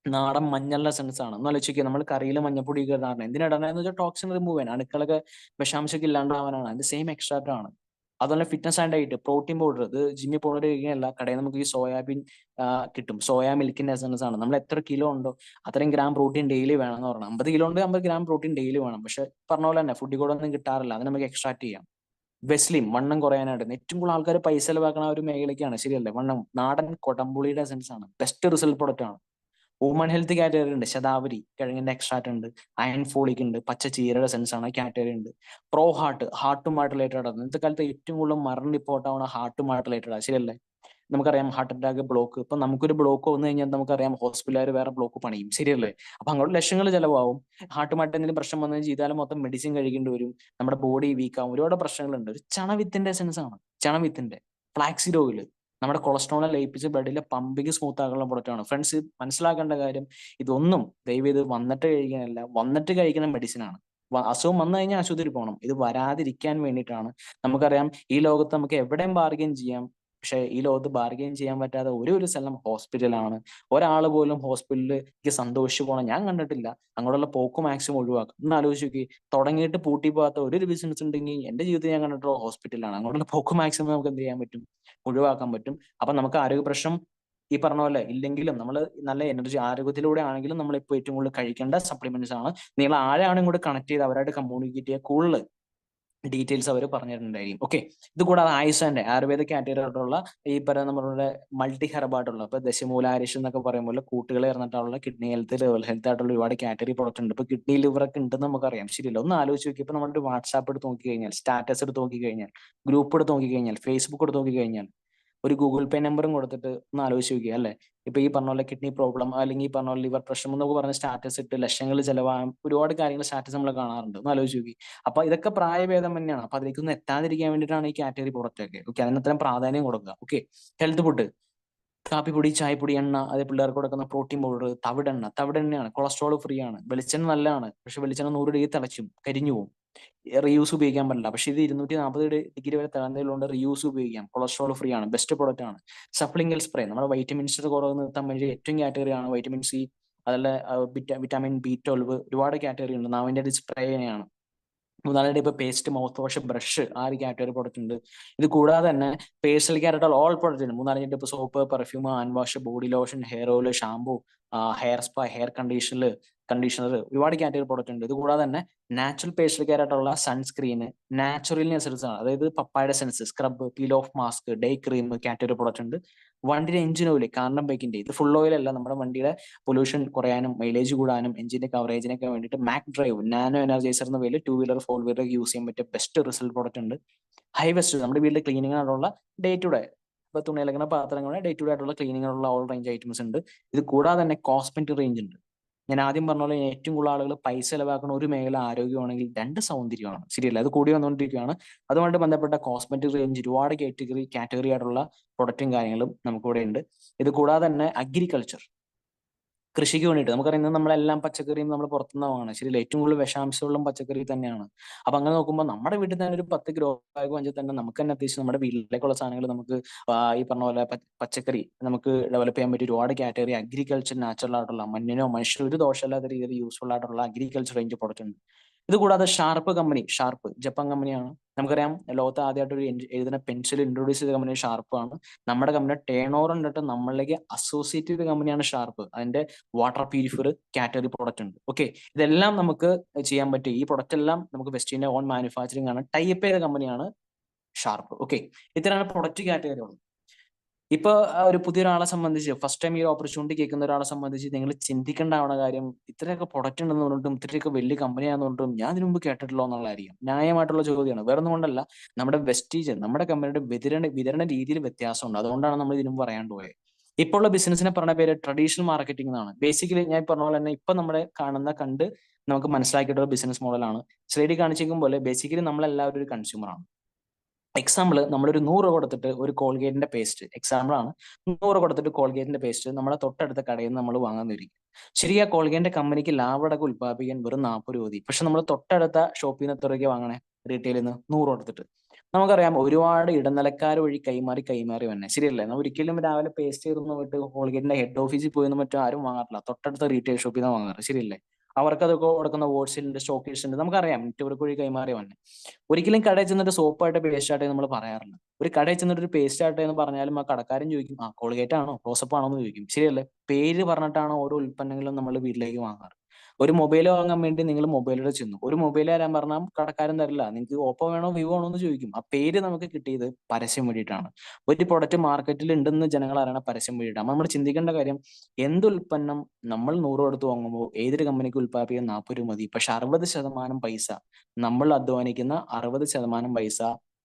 Speaker 1: നാടൻ മഞ്ഞളുടെ സെൻസ് ആണ്. ഒന്ന് ആലോചിക്കുക, നമ്മൾ കറിയിൽ മഞ്ഞപ്പൊടി ഇടുന്നതാണ് എന്തിനാണെന്ന് വെച്ചാൽ ടോക്സിൻ റിമൂവ് ചെയ്യാൻ, അണുക്കളൊക്കെ വിഷാംശമൊക്കെ ഇല്ലാണ്ടാവാനാണ്. അതിന്റെ സെയിം എക്സ്ട്രാക്ട് ആണ്. അതുപോലെ fitness and diet, protein powder, ഇത് ജിമ്മിൽ പൗഡർ കഴിക്കാനല്ല, കടയിൽ നമുക്ക് ഈ സോയാബീൻ കിട്ടും. സോയാ മിൽക്കിന്റെ എസൻസ് ആണ്. നമ്മൾ എത്ര കിലോ ഉണ്ടോ അത്രയും ഗ്രാം പ്രോട്ടീൻ ഡെയിലി വേണം എന്ന് പറഞ്ഞാൽ 50 കിലോ ഉണ്ട്, 50 ഗ്രാം പ്രോട്ടീൻ ഡെയിലി വേണം. പക്ഷെ പറഞ്ഞ പോലെ തന്നെ ഫുഡിൽ കൂടെ ഒന്നും കിട്ടാറില്ല, അത് നമുക്ക് എക്സ്ട്രാക്ട് ചെയ്യാം. വെസ്ലിം, വണ്ണം കുറയാനായിട്ട് ഏറ്റവും കൂടുതൽ ആൾക്കാർ പൈസ ചെലവാക്കുന്ന ആ ഒരു മേഖലയ്ക്കാണ്, ശരിയല്ലേ? വണ്ണം, നാടൻ കൊടംപുളിയുടെ എസൻസ് ആണ്, ബെസ്റ്റ് റിസൾട്ട് പ്രൊഡക്റ്റ് ആണ്. വുമൺ ഹെൽത്ത് കാറ്റഗറി ഉണ്ട്, ശതാവരി കിഴങ്ങിന്റെ എക്സ്ട്രാക്ട് ഉണ്ട്, അയൺ ഫോളിക് ഉണ്ട്, പച്ച ചീരയുടെ സെൻസ് ആണ് കാറ്റഗറി ഉണ്ട്. പ്രോ ഹാർട്ട്, ഹാർട്ടുമായിട്ട് റിലേറ്റഡ് ആണ്. ഇന്നത്തെ കാലത്ത് ഏറ്റവും കൂടുതൽ മരണം റിപ്പോർട്ട് ആവുന്ന ഹാർട്ടുമായിട്ട് റിലേറ്റഡ് ആണ്, ശരിയല്ലേ? നമുക്കറിയാം ഹാർട്ട് അറ്റാക്ക്, ബ്ലോക്ക്. ഇപ്പൊ നമുക്കൊരു ബ്ലോക്ക് വന്നു കഴിഞ്ഞാൽ നമുക്കറിയാം ഹോസ്പിറ്റലുകാർ വേറെ ബ്ലോക്ക് പണിയും, ശരിയല്ലേ? അപ്പൊ അങ്ങോട്ട് ലക്ഷങ്ങൾ ചിലവാകും. ഹാർട്ടുമായിട്ട് എന്തെങ്കിലും പ്രശ്നം വന്നു ചെയ്താലും മൊത്തം മെഡിസിൻ കഴിക്കേണ്ടി വരും, നമ്മുടെ ബോഡി വീക്ക് ആവും, ഒരുപാട് പ്രശ്നങ്ങളുണ്ട്. ഒരു ചണവിത്തിന്റെ എസൻസ് ആണ്, ചണവിത്തിന്റെ ഫ്ലാക്സീഡ് ഓയിൽ, നമ്മുടെ കൊളസ്ട്രോളിനെ ലയിപ്പിച്ച് ബ്ലഡിലെ പമ്പിങ് സ്മൂത്ത് ആക്കാനുള്ള പ്രൊഡക്റ്റ് ആണ്. ഫ്രണ്ട്സ്, മനസ്സിലാക്കേണ്ട കാര്യം ഇതൊന്നും ദയവ് ഇത് വന്നിട്ട് കഴിക്കാനല്ല, വന്നിട്ട് കഴിക്കുന്ന മെഡിസിൻ ആണ്. അസുഖം വന്നു കഴിഞ്ഞാൽ ആശുപത്രി പോകണം, ഇത് വരാതിരിക്കാൻ വേണ്ടിയിട്ടാണ്. നമുക്കറിയാം ഈ ലോകത്ത് നമുക്ക് എവിടെയും ബാർഗെയിൻ ചെയ്യാം, പക്ഷെ ഈ ലോകത്ത് ബാർഗെയിൻ ചെയ്യാൻ പറ്റാത്ത ഒരു സ്ഥലം ഹോസ്പിറ്റലാണ്. ഒരാൾ പോലും ഹോസ്പിറ്റലിലേക്ക് സന്തോഷിച്ചു പോകണം ഞാൻ കണ്ടിട്ടില്ല. അങ്ങോട്ടുള്ള പോക്ക് മാക്സിമം ഒഴിവാക്കും. ഒന്ന് ആലോചിച്ച് നോക്കി, തുടങ്ങിയിട്ട് പൂട്ടി പോകാത്ത ഒരു ബിസിനസ് ഉണ്ടെങ്കിൽ എന്റെ ജീവിതത്തിൽ ഞാൻ കണ്ടിട്ടുള്ള ഹോസ്പിറ്റലാണ്. അങ്ങോട്ടുള്ള പോക്ക് മാക്സിമം നമുക്ക് എന്ത് ചെയ്യാൻ പറ്റും, ഒഴിവാക്കാൻ പറ്റും. അപ്പൊ നമുക്ക് ആരോഗ്യ പ്രശ്നം ഈ പറഞ്ഞ പോലെ ഇല്ലെങ്കിലും നമ്മൾ നല്ല എനർജി ആരോഗ്യത്തിലൂടെ ആണെങ്കിലും നമ്മൾ ഇപ്പോൾ ഏറ്റവും കൂടുതൽ കഴിക്കേണ്ട സപ്ലിമെന്റ്സ് ആണ്. നിങ്ങൾ ആരാണ് ഇങ്ങോട്ട് കണക്ട് ചെയ്ത് അവരായിട്ട് കമ്മ്യൂണിക്കേറ്റ് ചെയ്യുക, കൂടുതൽ ഡീറ്റെയിൽസ് അവർ പറഞ്ഞിട്ടുണ്ടായിരിക്കും. ഓക്കെ, ഇത് കൂടാതെ ആയുസാന്റെ ആയുർവേദ കാറ്റഗറി ആയിട്ടുള്ള ഈ പറയുന്ന നമ്മളുടെ മൾട്ടി ഹെർബായിട്ടുള്ള ഇപ്പൊ ദശമൂലാരിഷ് എന്നൊക്കെ പറയുമ്പോൾ കൂട്ടുകൾ ചേർന്നിട്ടുള്ള കിഡ്നി ഹെൽത്ത്, ലിവർ ഹെൽത്ത് ആയിട്ടുള്ള ഒരുപാട് കാറ്റഗറി പ്രൊഡക്റ്റ് ഉണ്ട്. ഇപ്പൊ കിഡ്നി ലിവർ ഒക്കെ ഉണ്ടെന്ന് നമുക്കറിയാം, ശരിയല്ല? ഒന്ന് ആലോചിച്ച് നോക്കി, ഇപ്പൊ നമ്മുടെ വാട്സാപ്പ് എടുത്ത് നോക്കി കഴിഞ്ഞാൽ, സ്റ്റാറ്റസ് എടുത്ത് നോക്കി കഴിഞ്ഞാൽ, ഗ്രൂപ്പ് എടുത്ത് നോക്കി കഴിഞ്ഞാൽ, ഫേസ്ബുക്ക് എടുത്ത് നോക്കി കഴിഞ്ഞാൽ, ഒരു ഗൂഗിൾ പേ നമ്പറും കൊടുത്തിട്ട് ഒന്ന് ആലോചിച്ച് നോക്കുക, അല്ലെ? ഇപ്പൊ ഈ പറഞ്ഞ പോലെ കിഡ്നി പ്രോബ്ലം അല്ലെങ്കിൽ ഈ പറഞ്ഞ പോലെ ലിവർ പ്രശ്നം എന്നൊക്കെ പറഞ്ഞ സ്റ്റാറ്റസ് ഇട്ട് ലക്ഷങ്ങൾ ചെലവാകും, ഒരുപാട് കാര്യങ്ങൾ സ്റ്റാറ്റസ് നമ്മൾ കാണാറുണ്ട്. ഒന്ന് ആലോചിച്ച് നോക്കി. അപ്പൊ ഇതൊക്കെ പ്രായഭേദം തന്നെയാണ്. അപ്പൊ അതിലേക്കൊന്നും എത്താതിരിക്കാൻ വേണ്ടിയിട്ടാണ് ഈ കാറ്റഗറി പ്രൊഡക്റ്റ് ഒക്കെ. ഓക്കെ, അതിനത്രയും പ്രാധാന്യം കൊടുക്കുക. ഓക്കെ, ഹെൽത്ത് ഫുഡ്, കാപ്പിപ്പൊടി, ചായപ്പൊടി, എണ്ണ, അതേ പിള്ളേർക്ക് കൊടുക്കുന്ന പ്രോട്ടീൻ പൗഡർ, തവിടെണ്ണ, തവിടെണ്ണയാണ്, കൊളസ്ട്രോൾ ഫ്രീ ആണ്. വെളിച്ചെണ്ണ നല്ലതാണ്, പക്ഷെ വെളിച്ചെണ്ണ 100 ഡിഗ്രി തിളച്ചും കരിഞ്ഞു പോകും, റീയൂസ് ഉപയോഗിക്കാൻ പറ്റില്ല. പക്ഷെ ഇത് 240 ഡിഗ്രി വരെ തിളന്നതിലുകൊണ്ട് റീയൂസ് ഉപയോഗിക്കാം, കൊളസ്ട്രോൾ ഫ്രീ ആണ്, ബെസ്റ്റ് പ്രൊഡക്റ്റ് ആണ്. സപ്ലിങ്ങൽ സ്പ്രേ, നമ്മുടെ വൈറ്റമിൻസിന്റെ കുറവ് നിർത്താൻ വേണ്ടി ഏറ്റവും കാറ്റഗറി ആണ് വൈറ്റമിൻ സി. അതല്ല വിറ്റാമിൻ B12, ഒരുപാട് കാറ്റഗറി ഉണ്ട്. നാവിന്റെ സ്പ്രേ ആണ്. മൂന്നാലായിട്ട് ഇപ്പൊ പേസ്റ്റ്, മൗത്ത് വാഷ്, ബ്രഷ്, ആ ഒരു കാറ്റഗറി പ്രൊഡക്റ്റ് ഉണ്ട്. ഇത് കൂടാതെ തന്നെ പേഴ്സണൽ കെയർ ആയിട്ടുള്ള ഓൾ പ്രൊഡക്റ്റ് ഉണ്ട്. മൂന്നാലായിട്ട് ഇപ്പൊ soap, perfume, hand wash, body lotion, hair oil, shampoo, hair spa, hair conditioner, ഒരുപാട് കാറ്റഗറി പ്രൊഡക്റ്റ് ഉണ്ട്. ഇത് കൂടാതെ തന്നെ നാച്ചുറൽ പേഴ്സണൽ കെയർ ആയിട്ടുള്ള സൺസ്ക്രീന്, നാച്ചുറലിന് എസൻസ് ആണ്, അതായത് പപ്പായുടെ sense, scrub, peel off mask, day cream category product ഉണ്ട്. വണ്ടിയുടെ എഞ്ചിൻ ഓയിൽ, കാർബൺ ബൈക്കിന്റെ, ഇത് ഫുൾ ഓയിൽ അല്ല, നമ്മുടെ വണ്ടിയുടെ പൊല്യൂഷൻ കുറയാനും മൈലേജ് കൂടാനും എഞ്ചിന്റെ കവറേജിനൊക്കെ വേണ്ടിയിട്ട് മാക് ഡ്രൈവ്, നാനോ എനർജൈസർ എന്ന പേരിൽ 2 വീലർ 4 വീലർ യൂസ് ചെയ്യാൻ പറ്റിയ ബെസ്റ്റ് റിസൾട്ട് പ്രൊഡക്റ്റ് ഉണ്ട്. ഹൈവെസ്റ്റ്, നമ്മുടെ വീട്ടിലെ ക്ലീനിങ്ങിനുള്ള ഡേ ടു ഡേ, ഇപ്പൊ തുണി അലക്കുന്ന പാത്രങ്ങളുടെ ഡേ ടു ഡേ ആയിട്ടുള്ള ക്ലീനിങ്ങിനുള്ള ഓൾ റേഞ്ച് ഐറ്റംസ് ഉണ്ട്. ഇത് കൂടാതെ തന്നെ കോസ്മെറ്റിക് റേഞ്ച് ഉണ്ട്. ഞാൻ ആദ്യം പറഞ്ഞ പോലെ ഏറ്റവും കൂടുതൽ ആളുകൾ പൈസ ചെലവാക്കുന്ന ഒരു മേഖല ആരോഗ്യമാണെങ്കിൽ രണ്ട് സൗന്ദര്യമാണ്, ശരിയല്ല? അത് കൂടി വന്നുകൊണ്ടിരിക്കുകയാണ്. അതുമായിട്ട് ബന്ധപ്പെട്ട കോസ്മെറ്റിക് റേഞ്ച് ഒരുപാട് കാറ്റഗറി ആയിട്ടുള്ള പ്രൊഡക്റ്റും കാര്യങ്ങളും നമുക്കിവിടെ ഉണ്ട്. ഇത് കൂടാതെ തന്നെ അഗ്രികൾച്ചർ, കൃഷിക്ക് വേണ്ടിയിട്ട് നമുക്കറിയാം ഇന്ന് നമ്മളെല്ലാം പച്ചക്കറിയും നമ്മൾ പുറത്തുനിന്നാണ്, ശരിയല്ല? ഏറ്റവും കൂടുതൽ വിഷാംശമുള്ള പച്ചക്കറി തന്നെയാണ്. അപ്പൊ അങ്ങനെ നോക്കുമ്പോൾ നമ്മുടെ വീട്ടിൽ തന്നെ ഒരു 10 ഗ്രോ ബാഗ് വാങ്ങിച്ചാൽ തന്നെ നമുക്ക് തന്നെ അത്യാവശ്യം നമ്മുടെ വീട്ടിലേക്കുള്ള സാധനങ്ങൾ നമുക്ക് ഈ പറഞ്ഞ പോലെ പച്ചക്കറി നമുക്ക് ഡെവലപ്പ് ചെയ്യാൻ പറ്റിയ ഒരുപാട് കാറ്റഗറി അഗ്രികൾച്ചർ, നാച്ചുറൽ ആയിട്ടുള്ള മണ്ണിനോ മനുഷ്യരോ ഒരു ദോഷമില്ലാത്ത രീതിയിൽ യൂസ്ഫുൾ ആയിട്ടുള്ള അഗ്രികൾച്ചർ റേഞ്ച് പ്രൊഡക്റ്റ് ഉണ്ട്. ഇത് കൂടാതെ ഷാർപ്പ് കമ്പനി, ഷാർപ്പ് ജപ്പാൻ കമ്പനിയാണ്, നമുക്കറിയാം ലോകത്ത് ആദ്യമായിട്ട് ഒരു എഴുതുന്ന പെൻസിൽ ഇൻട്രൊഡ്യൂസ് ചെയ്ത കമ്പനി ഷാർപ്പാണ്. നമ്മുടെ കമ്പനി ടേൺ ഓവർ കണ്ടിട്ട് നമ്മളിലേക്ക് അസോസിയേറ്റ് ചെയ്ത കമ്പനിയാണ് ഷാർപ്പ്. അതിന്റെ വാട്ടർ പ്യൂരിഫയർ കാറ്റഗറി പ്രോഡക്റ്റ് ഉണ്ട്. ഓക്കെ, ഇതെല്ലാം നമുക്ക് ചെയ്യാൻ പറ്റും. ഈ പ്രൊഡക്റ്റ് എല്ലാം നമുക്ക് വെസ്റ്റിന്റെ ഓൺ മാനുഫാക്ചറിംഗ് ആണ്, ടൈപ്പ് ചെയ്ത കമ്പനിയാണ് ഷാർപ്പ്. ഓക്കെ, ഇത്രയാണ് പ്രൊഡക്റ്റ് കാറ്റഗറി ഉള്ളത്. ഇപ്പൊ ഒരു പുതിയൊരാളെ സംബന്ധിച്ച് ഫസ്റ്റ് ടൈം ഈ ഓപ്പർച്യൂണിറ്റി കേൾക്കുന്ന ഒരാളെ സംബന്ധിച്ച് നിങ്ങൾ ചിന്തിക്കേണ്ടാവുന്ന കാര്യം, ഇത്രയൊക്കെ പ്രൊഡക്റ്റ് ഉണ്ടെന്ന് പറഞ്ഞിട്ടും ഇത്രയൊക്കെ വലിയ കമ്പനിയാണെന്ന് പറഞ്ഞിട്ടും ഞാൻ ഇതിനു മുമ്പ് കേട്ടിട്ടില്ലോ എന്നുള്ളതായിരിക്കും. ന്യായമായിട്ടുള്ള ചോദ്യമാണ്. വേറെ ഒന്നും കൊണ്ടല്ല, നമ്മുടെ വെസ്റ്റീജ്, നമ്മുടെ കമ്പനിയുടെ വിതരണ രീതിയിൽ വ്യത്യാസമുണ്ട്. അതുകൊണ്ടാണ് നമ്മൾ ഇതിനും പറയാണ്ട് പോയത്. ഇപ്പോൾ ഉള്ള ബിസിനസിനെ പറഞ്ഞ പേര് ട്രഡീഷണൽ മാർക്കറ്റിംഗ് എന്നാണ്. ബേസിക്കലി ഞാൻ പറഞ്ഞ പോലെ തന്നെ ഇപ്പൊ നമ്മുടെ കണ്ട് നമുക്ക് മനസ്സിലാക്കിയിട്ടുള്ള ബിസിനസ് മോഡലാണ്. സ്ലൈഡിൽ കാണിച്ചിരിക്കും പോലെ ബേസിക്കലി നമ്മളെല്ലാവരും ഒരു കൺസ്യൂമർ ആണ്. എക്സാമ്പിൾ, നമ്മളൊരു 100 രൂപ കൊടുത്തിട്ട് ഒരു കോൾഗേറ്റിന്റെ പേസ്റ്റ്, എക്സാമ്പിൾ ആണ്, 100 രൂപ കൊടുത്തിട്ട് കോൾഗേറ്റിന്റെ പേസ്റ്റ് നമ്മുടെ തൊട്ടടുത്ത കടയിൽ നിന്ന് നമ്മൾ വാങ്ങാൻ വരും. ശരിയാ, കോൾഗേറ്റിന്റെ കമ്പനിക്ക് ലാഭടക്കം ഉത്പാദിപ്പിക്കാൻ വെറും 40 രൂപ മതി. പക്ഷെ നമ്മൾ തൊട്ടടുത്ത ഷോപ്പിൽ നിന്ന് എത്ര രൂപയ്ക്ക് വാങ്ങണേ? റീറ്റെയിലിൽ നിന്ന് 100 കൊടുത്തിട്ട്. നമുക്കറിയാം ഒരുപാട് ഇടനിലക്കാർ വഴി കൈമാറി വന്നെ, ശരിയല്ലേ? നമ്മൾ ഒരിക്കലും രാവിലെ പേസ്റ്റ് ചെയ്തൊന്നും പോയിട്ട് കോൾഗേറ്റിന്റെ ഹെഡ് ഓഫീസിൽ പോയെന്ന് മറ്റും ആരും വാങ്ങാറില്ല. തൊട്ടടുത്ത റീറ്റെയിൽ ഷോപ്പിൽ നിന്ന് വാങ്ങാറ്, ശരിയല്ലേ? അവർക്ക് അതൊക്കെ കൊടുക്കുന്ന ഹോൾസെയിലുണ്ട്, സ്റ്റോക്കേഴ്സ് ഉണ്ട്, നമുക്കറിയാം നെറ്റ്വർക്ക് വഴി കൈമാറി വന്നെ. ഒരിക്കലും കടയിൽ ചെന്നിട്ട് സോപ്പായിട്ട് പേസ്റ്റ് ആട്ടെ നമ്മൾ പറയാറില്ല. ഒരു കടയിൽ ചെന്നിട്ട് ഒരു പേസ്റ്റ് ആട്ടെ എന്ന് പറഞ്ഞാലും ആ കടക്കാരൻ ചോദിക്കും, ആ കോൾഗേറ്റ് ആണോ ക്ലോസപ്പ് ആണോ എന്ന് ചോദിക്കും, ശരിയല്ലേ? പേര് പറഞ്ഞിട്ടാണ് ഓരോ ഉൽപ്പന്നങ്ങളും നമ്മൾ വീട്ടിലേക്ക് വാങ്ങാറ്. ഒരു മൊബൈൽ വാങ്ങാൻ വേണ്ടി നിങ്ങൾ മൊബൈലിൽ ചെന്നു, ഒരു മൊബൈൽ തരാൻ പറഞ്ഞാൽ കടക്കാരൻ തരില്ല. നിങ്ങൾക്ക് ഓപ്പോ വേണോ വിവോ ആണോ എന്ന് ചോദിക്കും. ആ പേര് നമുക്ക് കിട്ടിയത് പരസ്യം വേണ്ടിയിട്ടാണ്. ഒരു പ്രൊഡക്റ്റ് മാർക്കറ്റിൽ ഉണ്ടെന്ന് ജനങ്ങൾ അറിയണ പരസ്യം വേണ്ടിയിട്ടാണ്. നമ്മൾ ചിന്തിക്കേണ്ട കാര്യം, എന്ത് ഉൽപ്പന്നം നമ്മൾ 100 കൊടുത്ത് വാങ്ങുമ്പോൾ ഏതൊരു കമ്പനിക്ക് ഉൽപ്പാദിപ്പിക്കാൻ 40 രൂപ മതി. പക്ഷെ 60% പൈസ, നമ്മൾ അധ്വാനിക്കുന്ന 60% പൈസ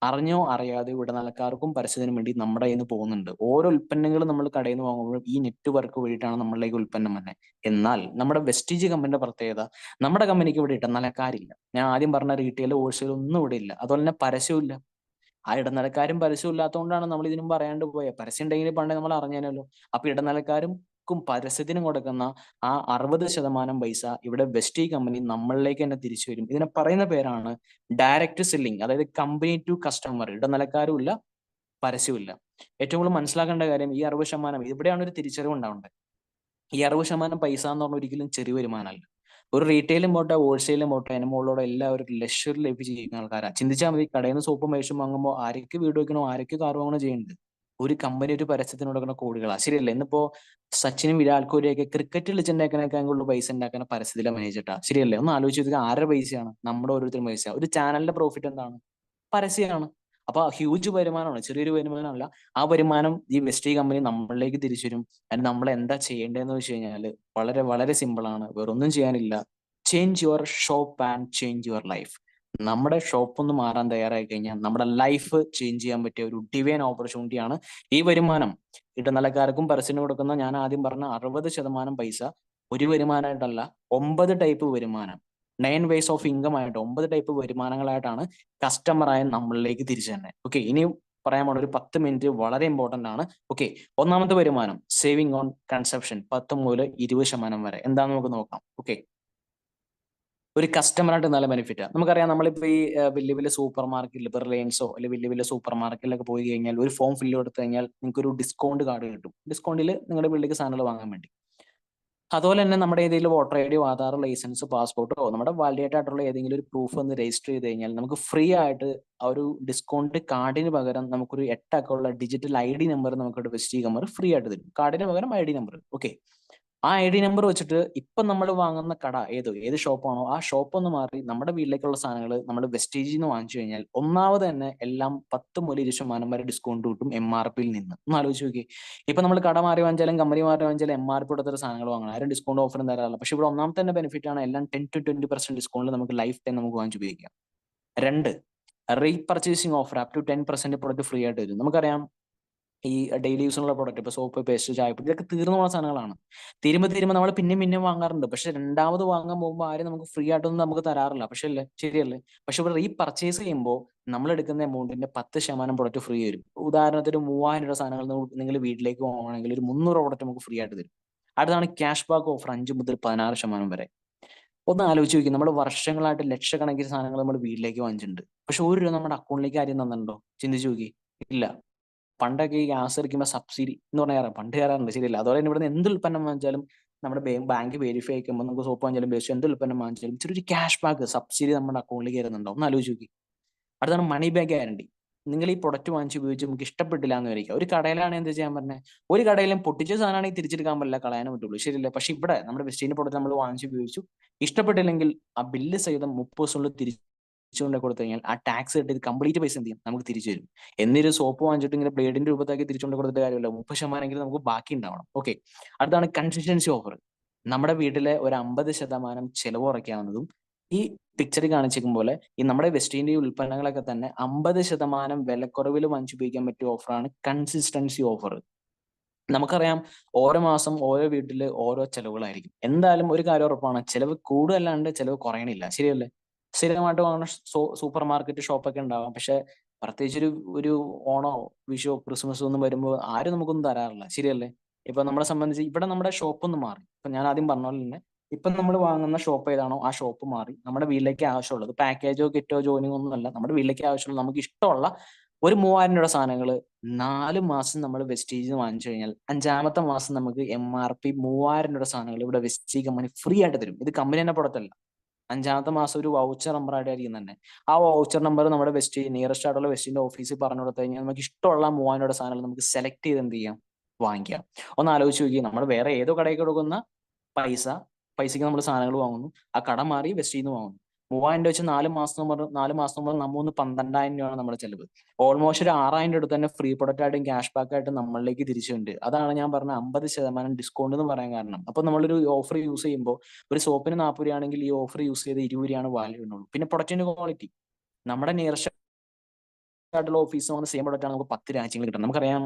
Speaker 1: അറിഞ്ഞോ അറിയാതെ ഇടനിലക്കാർക്കും പരസ്യത്തിനും വേണ്ടി നമ്മുടെ കയ്യിൽ നിന്ന് പോകുന്നുണ്ട്. ഓരോ ഉൽപ്പന്നങ്ങളും നമ്മൾ കടയിൽ നിന്ന് വാങ്ങുമ്പോൾ ഈ നെറ്റ്വർക്ക് വഴിയിട്ടാണ് നമ്മളിലേക്ക് ഉൽപ്പന്നം തന്നെ. എന്നാൽ നമ്മുടെ വെസ്റ്റീജ് കമ്പനിയുടെ പ്രത്യേകത, നമ്മുടെ കമ്പനിക്ക് ഇവിടെ ഇടനിലക്കാരില്ല. ഞാൻ ആദ്യം പറഞ്ഞ റീറ്റെയിൽ, ഹോൾസെയിൽ ഒന്നും ഇവിടെ ഇല്ല. അതുപോലെ തന്നെ പരസ്യമില്ല. ആ ഇടനിലക്കാരും പരസ്യം ഇല്ലാത്തതുകൊണ്ടാണ് നമ്മൾ ഇതിനും പറയാണ്ട് പോയത്. പരസ്യം ഉണ്ടെങ്കിൽ പണ്ടേ നമ്മൾ അറിഞ്ഞേനല്ലോ. അപ്പൊ ഇടനിലക്കാർക്കും പരസ്യത്തിനും കൊടുക്കുന്ന ആ 60% പൈസ ഇവിടെ വെസ്റ്റീജ് കമ്പനി നമ്മളിലേക്ക് തന്നെ തിരിച്ചു വരും. ഇതിനെ പറയുന്ന പേരാണ് ഡയറക്റ്റ് സെല്ലിംഗ്, അതായത് കമ്പനി ടു കസ്റ്റമർ. ഇടനിലക്കാരും ഇല്ല, പരസ്യവും ഇല്ല. ഏറ്റവും കൂടുതൽ മനസ്സിലാക്കേണ്ട കാര്യം, ഈ 60%, ഇവിടെയാണ് ഒരു തിരിച്ചറിവ് ഉണ്ടാവേണ്ടത്. ഈ 60% പൈസ എന്ന് പറഞ്ഞാൽ ഒരിക്കലും ചെറിയ വരുമാനമല്ല. ഒരു റീറ്റെയിലും പോട്ടെ, ഹോൾസെയിലും പോട്ടെ, അതിന് മുകളിലൂടെ എല്ലാവരും ലക്ഷറി ലൈഫ് ജീവിക്കുന്ന ആൾക്കാരാണ്. ചിന്തിച്ചാൽ മതി, കടയിൽ നിന്ന് സോപ്പും മേടിച്ചും വാങ്ങുമ്പോൾ ആരൊക്കെ വീട് വെക്കണോ, ആരൊക്കെ കാർ വാങ്ങണോ ചെയ്യുന്നുണ്ട്. ഒരു കമ്പനി ഒരു പരസ്യത്തിന് കൊടുക്കുന്ന കോടികളാണ്, ശരിയല്ലേ? ഇന്നിപ്പോ സച്ചിനും വിരാട് കോഹ്ലിയൊക്കെ ക്രിക്കറ്റ് കളിച്ചുണ്ടാക്കാനേക്കാൾ കൂടുതൽ പൈസ ഉണ്ടാക്കുന്ന പരസ്യത്തിലെ മേടിച്ചിട്ടാ, ശരിയല്ലേ? ഒന്ന് ആലോചിച്ച് നോക്കുക, ആരുടെ പൈസയാണ്? നമ്മുടെ ഓരോരുത്തരും പൈസ. ഒരു ചാനലിന്റെ പ്രോഫിറ്റ് എന്താണ്? പരസ്യമാണ്. അപ്പൊ ഹ്യൂജ് വരുമാനമാണ്, ചെറിയൊരു വരുമാനമല്ല. ആ വരുമാനം ഈ വെസ്റ്റീജ് കമ്പനി നമ്മളിലേക്ക് തിരിച്ചു വരും. അതിന് നമ്മൾ എന്താ ചെയ്യേണ്ടതെന്ന് വെച്ച് കഴിഞ്ഞാൽ വളരെ വളരെ സിമ്പിൾ ആണ്. വേറൊന്നും ചെയ്യാനില്ല. Change your shop and change your life. നമ്മുടെ ഷോപ്പ് ഒന്ന് മാറാൻ തയ്യാറായി കഴിഞ്ഞാൽ നമ്മുടെ ലൈഫ് ചേഞ്ച് ചെയ്യാൻ പറ്റിയ ഒരു ഡിവൈൻ ഓപ്പർച്യൂണിറ്റിയാണ് ഈ വരുമാനം. ഇടനിലക്കാർക്കും പരസ്യം കൊടുക്കുന്ന ഞാൻ ആദ്യം പറഞ്ഞ 60% പൈസ ഒരു വരുമാനമായിട്ടല്ല, 9 ടൈപ്പ് വരുമാനം, 9 വേസ് ഓഫ് ഇൻകം ആയിട്ട് 9 ടൈപ്പ് വരുമാനങ്ങളായിട്ടാണ് കസ്റ്റമറായ നമ്മളിലേക്ക് തിരിച്ചു തന്നെ. ഓക്കെ, ഇനി പറയാൻ പോണ ഒരു 10 മിനിറ്റ് വളരെ ഇമ്പോർട്ടന്റ് ആണ്. ഓക്കെ, ഒന്നാമത്തെ വരുമാനം സേവിങ് ഓൺ കൺസപ്ഷൻ, 10 മുതൽ 20% വരെ. എന്താണെന്ന് നമുക്ക് നോക്കാം. ഓക്കെ, ഒരു കസ്റ്റമറായിട്ട് നല്ല ബെനിഫിറ്റ്. നമുക്കറിയാം, നമ്മളിപ്പോ ഈ വലിയ വലിയ സൂപ്പർ മാർക്കറ്റിൽ, ഇപ്പൊ റിലയൻസോ അല്ലെങ്കിൽ വലിയ വലിയ സൂപ്പർ മാർക്കറ്റിലൊക്കെ പോയി കഴിഞ്ഞാൽ ഒരു ഫോം ഫില്ല് കൊടുത്തു കഴിഞ്ഞാൽ നിങ്ങൾക്ക് ഒരു ഡിസ്കൗണ്ട് കാർഡ് കിട്ടും. ഡിസ്കൗണ്ടിൽ നിങ്ങളുടെ വീട്ടിലേക്ക് സാധനങ്ങൾ വാങ്ങാൻ വേണ്ടി. അതുപോലെ തന്നെ നമ്മുടെ ഏതെങ്കിലും വോട്ടർ ഐ ഡിയോ ആധാർ, ലൈസൻസ്, പാസ്പോർട്ടോ നമ്മുടെ വാലിഡേറ്റ് ആയിട്ടുള്ള ഏതെങ്കിലും ഒരു പ്രൂഫ് ഒന്ന് രജിസ്റ്റർ ചെയ്ത് കഴിഞ്ഞാൽ നമുക്ക് ഫ്രീ ആയിട്ട് ആ ഒരു ഡിസ്കൗണ്ട് കാർഡിന് പകരം നമുക്കൊരു 8 അക്കമുള്ള ഡിജിറ്റൽ ID നമ്പർ നമുക്ക് വെസ്റ്റീജ് കമ്പനി ഫ്രീ ആയിട്ട് തരും. കാർഡിന് പകരം ID നമ്പർ. ഓക്കെ, ആ ID നമ്പർ വെച്ചിട്ട് ഇപ്പൊ നമ്മൾ വാങ്ങുന്ന കട ഏത് ഷോപ്പാണോ ആ ഷോപ്പ് ഒന്ന് മാറി നമ്മുടെ വീട്ടിലേക്കുള്ള സാധനങ്ങൾ നമ്മൾ വെസ്റ്റേജിൽ നിന്ന് വാങ്ങിച്ചു കഴിഞ്ഞാൽ ഒന്നാമത് തന്നെ എല്ലാം 10 മുതൽ 20% വരെ ഡിസ്കൗണ്ട് കിട്ടും MRPയിൽ നിന്ന്. ഒന്ന് ആലോചിച്ച് നോക്കി. ഇപ്പൊ നമ്മൾ കട മാറി വാങ്ങിച്ചാലും കമ്പനി മാറി വാങ്ങിച്ചാലും MRP കൊടുത്തൊരു സാധനങ്ങൾ വാങ്ങണം, ആരും ഡിസ്കൗണ്ട് ഓഫറും തരാറില്ല. പക്ഷെ ഇവിടെ ഒന്നാമത്തെ തന്നെ ബെനിഫിറ്റ് ആണ്, എല്ലാം 10 to 20% ഡിസ്കൗണ്ടിൽ നമുക്ക് ലൈഫ് ടൈം നമുക്ക് വാങ്ങിച്ച് ഉപയോഗിക്കാം. 2, repurchasing offer up to 10% product free ആയിട്ട് വരും. നമുക്കറിയാം, ഈ ഡെയിലി യൂസിനുള്ള പ്രോഡക്റ്റ്, ഇപ്പൊ സോപ്പ്, പേസ്റ്റ്, ചായപ്പൊടി, ഇതൊക്കെ തീർന്നു പോകുന്ന സാധനങ്ങളാണ്. തീരുമ്പോൾ നമ്മൾ പിന്നെയും വാങ്ങാറുണ്ട്. പക്ഷെ രണ്ടാമത് വാങ്ങാൻ പോകുമ്പോൾ ആരും നമുക്ക് ഫ്രീ ആയിട്ടൊന്നും നമുക്ക് തരാറില്ല. പക്ഷെ അല്ലേ, ശരിയല്ലേ? പക്ഷെ ഇവിടെ റീപർച്ചേസ് ചെയ്യുമ്പോൾ നമ്മൾ എടുക്കുന്ന എമൗണ്ടിന്റെ 10% പ്രൊഡക്റ്റ് ഫ്രീ വരും. ഉദാഹരണത്തിന് 3000 രൂപ സാധനങ്ങൾ നിങ്ങൾ വീട്ടിലേക്ക് വാങ്ങുകയാണെങ്കിൽ ഒരു 300 പ്രൊഡക്റ്റ് നമുക്ക് ഫ്രീ ആയിട്ട് തരും. അടുത്താണ് ക്യാഷ് ബാക്ക് ഓഫർ, 5 മുതൽ 16% വരെ. ഒന്ന് ആലോചിച്ച് നോക്കി, നമ്മൾ വർഷങ്ങളായിട്ട് ലക്ഷക്കണക്കിന് സാധനങ്ങൾ നമ്മൾ വീട്ടിലേക്ക് വാങ്ങിച്ചിട്ടുണ്ട്. പക്ഷെ ഒരു രൂപ നമ്മുടെ അക്കൗണ്ടിലേക്ക് ആരും തന്നിട്ടുണ്ടോ? ചിന്തിച്ചു നോക്കി. ഇല്ല. പണ്ടൊക്കെ ഈ ഗ്യാസ് എറിക്കുമ്പോൾ സബ്സിഡി എന്ന് പറഞ്ഞാൽ പണ്ട് കയറാറുണ്ട്, ശരിയല്ല? അതുപോലെ തന്നെ ഇവിടുന്ന് എന്ത് ഉൽപ്പന്നം വാങ്ങിച്ചാലും നമ്മുടെ ബാങ്ക് വെരിഫൈ ആക്കുമ്പോൾ നമുക്ക് സോപ്പ് വാങ്ങിച്ചാലും ബേസ് എന്ത് ഉൽപ്പന്നം വാങ്ങിച്ചാലും ചെറിയൊരു ക്യാഷ് ബാക്ക്, സബ്സിഡി നമ്മുടെ അക്കൗണ്ടിലേക്ക് കയറുന്നുണ്ടോ? ഒന്ന് ആലോചിച്ച് നോക്കി. അടുത്താണ് മണി ബാക്ക് ഗ്യാരണ്ടി. നിങ്ങൾ ഈ പ്രൊഡക്റ്റ് വാങ്ങിച്ച് ഉപയോഗിച്ച് നമുക്ക് ഇഷ്ടപ്പെട്ടില്ല എന്ന് വരിക. ഒരു കടയിലാണ് എന്ത് ചെയ്യാൻ പറഞ്ഞത്, ഒരു കടയിലും പൊട്ടിച്ച സാധനമാണെങ്കിൽ തിരിച്ചെടുക്കാൻ പറ്റില്ല, കളയാനേ പറ്റുള്ളൂ, ശരിയല്ലേ? പക്ഷെ ഇവിടെ നമ്മുടെ വെസ്റ്റീൻ്റെ പ്രൊഡക്റ്റ് നമ്മൾ വാങ്ങിച്ച് ഉപയോഗിച്ചു, ഇഷ്ടപ്പെട്ടില്ലെങ്കിൽ ആ ബില്ല് സഹിതം 30 ദിവസത്തിനുള്ളിൽ തിരിച്ചുകൊണ്ട് കൊടുത്തു കഴിഞ്ഞാൽ ആ ടാക്സ് കിട്ടിയത് കംപ്ലീറ്റ് പൈസ എന്ത് ചെയ്യും, നമുക്ക് തിരിച്ചു തരും. എന്നൊരു സോപ്പ് വാങ്ങിച്ചിട്ട് ഇങ്ങനെ ബ്ലേഡിന്റെ രൂപത്താക്കി തിരിച്ചുകൊണ്ട് കൊടുത്തിട്ട് കാര്യമില്ല, 30% നമുക്ക് ബാക്കി ഉണ്ടാവണം. ഓക്കെ, അടുത്താണ് കൺസിസ്റ്റൻസി ഓഫർ. നമ്മുടെ വീട്ടിലെ ഒരു 50% ചെലവ് കുറയ്ക്കാവുന്നതും ഈ പിക്ചറിൽ കാണിച്ചിരിക്കും പോലെ ഈ നമ്മുടെ വെസ്റ്റ് ഇന്ത്യ ഉൽപ്പന്നങ്ങളൊക്കെ തന്നെ 50% വിലക്കുറവിൽ വാങ്ങിച്ചുപയോഗിക്കാൻ പറ്റിയ ഓഫറാണ് കൺസിസ്റ്റൻസി ഓഫർ. നമുക്കറിയാം ഓരോ മാസം ഓരോ വീട്ടിൽ ഓരോ ചെലവുകളായിരിക്കും. എന്തായാലും ഒരു കാര്യം ഉറപ്പാണ്, ചെലവ് കൂടുതലല്ലാണ്ട് ചെലവ് കുറയണില്ല, ശരിയല്ലേ? സ്ഥിരമായിട്ട് വാങ്ങുന്ന സൂപ്പർ മാർക്കറ്റ് ഷോപ്പൊക്കെ ഉണ്ടാവാം, പക്ഷെ പ്രത്യേകിച്ച് ഒരു ഓണോ വിഷോ ക്രിസ്മസോ ഒന്നും വരുമ്പോൾ ആരും നമുക്കൊന്നും തരാറില്ല, ശരിയല്ലേ? ഇപ്പൊ നമ്മളെ സംബന്ധിച്ച് ഇവിടെ നമ്മുടെ ഷോപ്പ് ഒന്ന് മാറി. ഇപ്പൊ ഞാൻ ആദ്യം പറഞ്ഞ പോലെ തന്നെ ഇപ്പൊ നമ്മൾ വാങ്ങുന്ന ഷോപ്പ് ഏതാണോ ആ ഷോപ്പ് മാറി നമ്മുടെ വീട്ടിലേക്ക് ആവശ്യമുള്ളത്, പാക്കേജോ കിറ്റോ ജോയിനിങ്ങോ ഒന്നും അല്ല, നമ്മുടെ വീട്ടിലേക്ക് ആവശ്യമുള്ള നമുക്ക് ഇഷ്ടമുള്ള ഒരു 3000 രൂപ സാധനങ്ങൾ 4 മാസം നമ്മൾ വെസ്റ്റീജിൽ വാങ്ങിച്ചു കഴിഞ്ഞാൽ 5ാമത്തെ മാസം നമുക്ക് MRP 3000 രൂപ സാധനങ്ങൾ ഇവിടെ വെസ്റ്റീജ് കമ്പനി ഫ്രീ ആയിട്ട് തരും. ഇത് കമ്പനി തന്നെ പ്രൊഡക്റ്റ് അല്ല. 5ാമത്തെ മാസം ഒരു വൗച്ചർ നമ്പർ ആയിട്ടായിരിക്കും തന്നെ. ആ വൗച്ചർ നമ്പർ നമ്മുടെ വെസ്റ്റ് നിയറസ്റ്റ് ആയിട്ടുള്ള വെസ്റ്റിന്റെ ഓഫീസിൽ പറഞ്ഞു കൊടുത്തു കഴിഞ്ഞാൽ നമുക്ക് ഇഷ്ടമുള്ള 3000 രൂപ സാധനങ്ങൾ നമുക്ക് സെലക്ട് ചെയ്ത് എന്ത് ചെയ്യാം, വാങ്ങിക്കാം. ഒന്ന് ആലോചിച്ച് നോക്കി, നമ്മൾ വേറെ ഏതോ കടയിൽ കൊടുക്കുന്ന പൈസയ്ക്ക് നമ്മൾ സാധനങ്ങൾ വാങ്ങുന്നു, ആ കട മാറി വെസ്റ്റിൽ നിന്ന് വാങ്ങുന്നു. 3000 രൂപ വെച്ച് 4 മാസം നമ്മൊന്ന് 12,000 രൂപയാണ് നമ്മുടെ ചെലവ്. ഓൾമോസ്റ്റ് ഒരു 6,000 രൂപ തന്നെ ഫ്രീ പ്രൊഡക്റ്റ് ആയിട്ടും ക്യാഷ് ബാക്ക് ആയിട്ട് നമ്മളിലേക്ക് തിരിച്ചുണ്ട്. അതാണ് ഞാൻ പറഞ്ഞ 50% ഡിസ്കൗണ്ട് എന്ന് പറയാൻ കാരണം. അപ്പൊ നമ്മളൊരു ഓഫർ യൂസ് ചെയ്യുമ്പോൾ ഒരു സോപ്പിന് 40 രൂപയാണെങ്കിൽ ഈ ഓഫർ യൂസ് ചെയ്ത് 20 രൂപയാണ് വാല്യൂ ഉള്ളൂ. പിന്നെ പ്രൊഡക്റ്റിന്റെ ക്വാളിറ്റി, നമ്മുടെ നിയറസ്റ്റ് ആയിട്ടുള്ള ഓഫീസ് വാങ്ങുന്ന സെയിം പ്രൊഡക്റ്റ് ആണ് നമുക്ക് 10 രാജ്യങ്ങളിൽ കിട്ടുന്നത്. നമുക്കറിയാം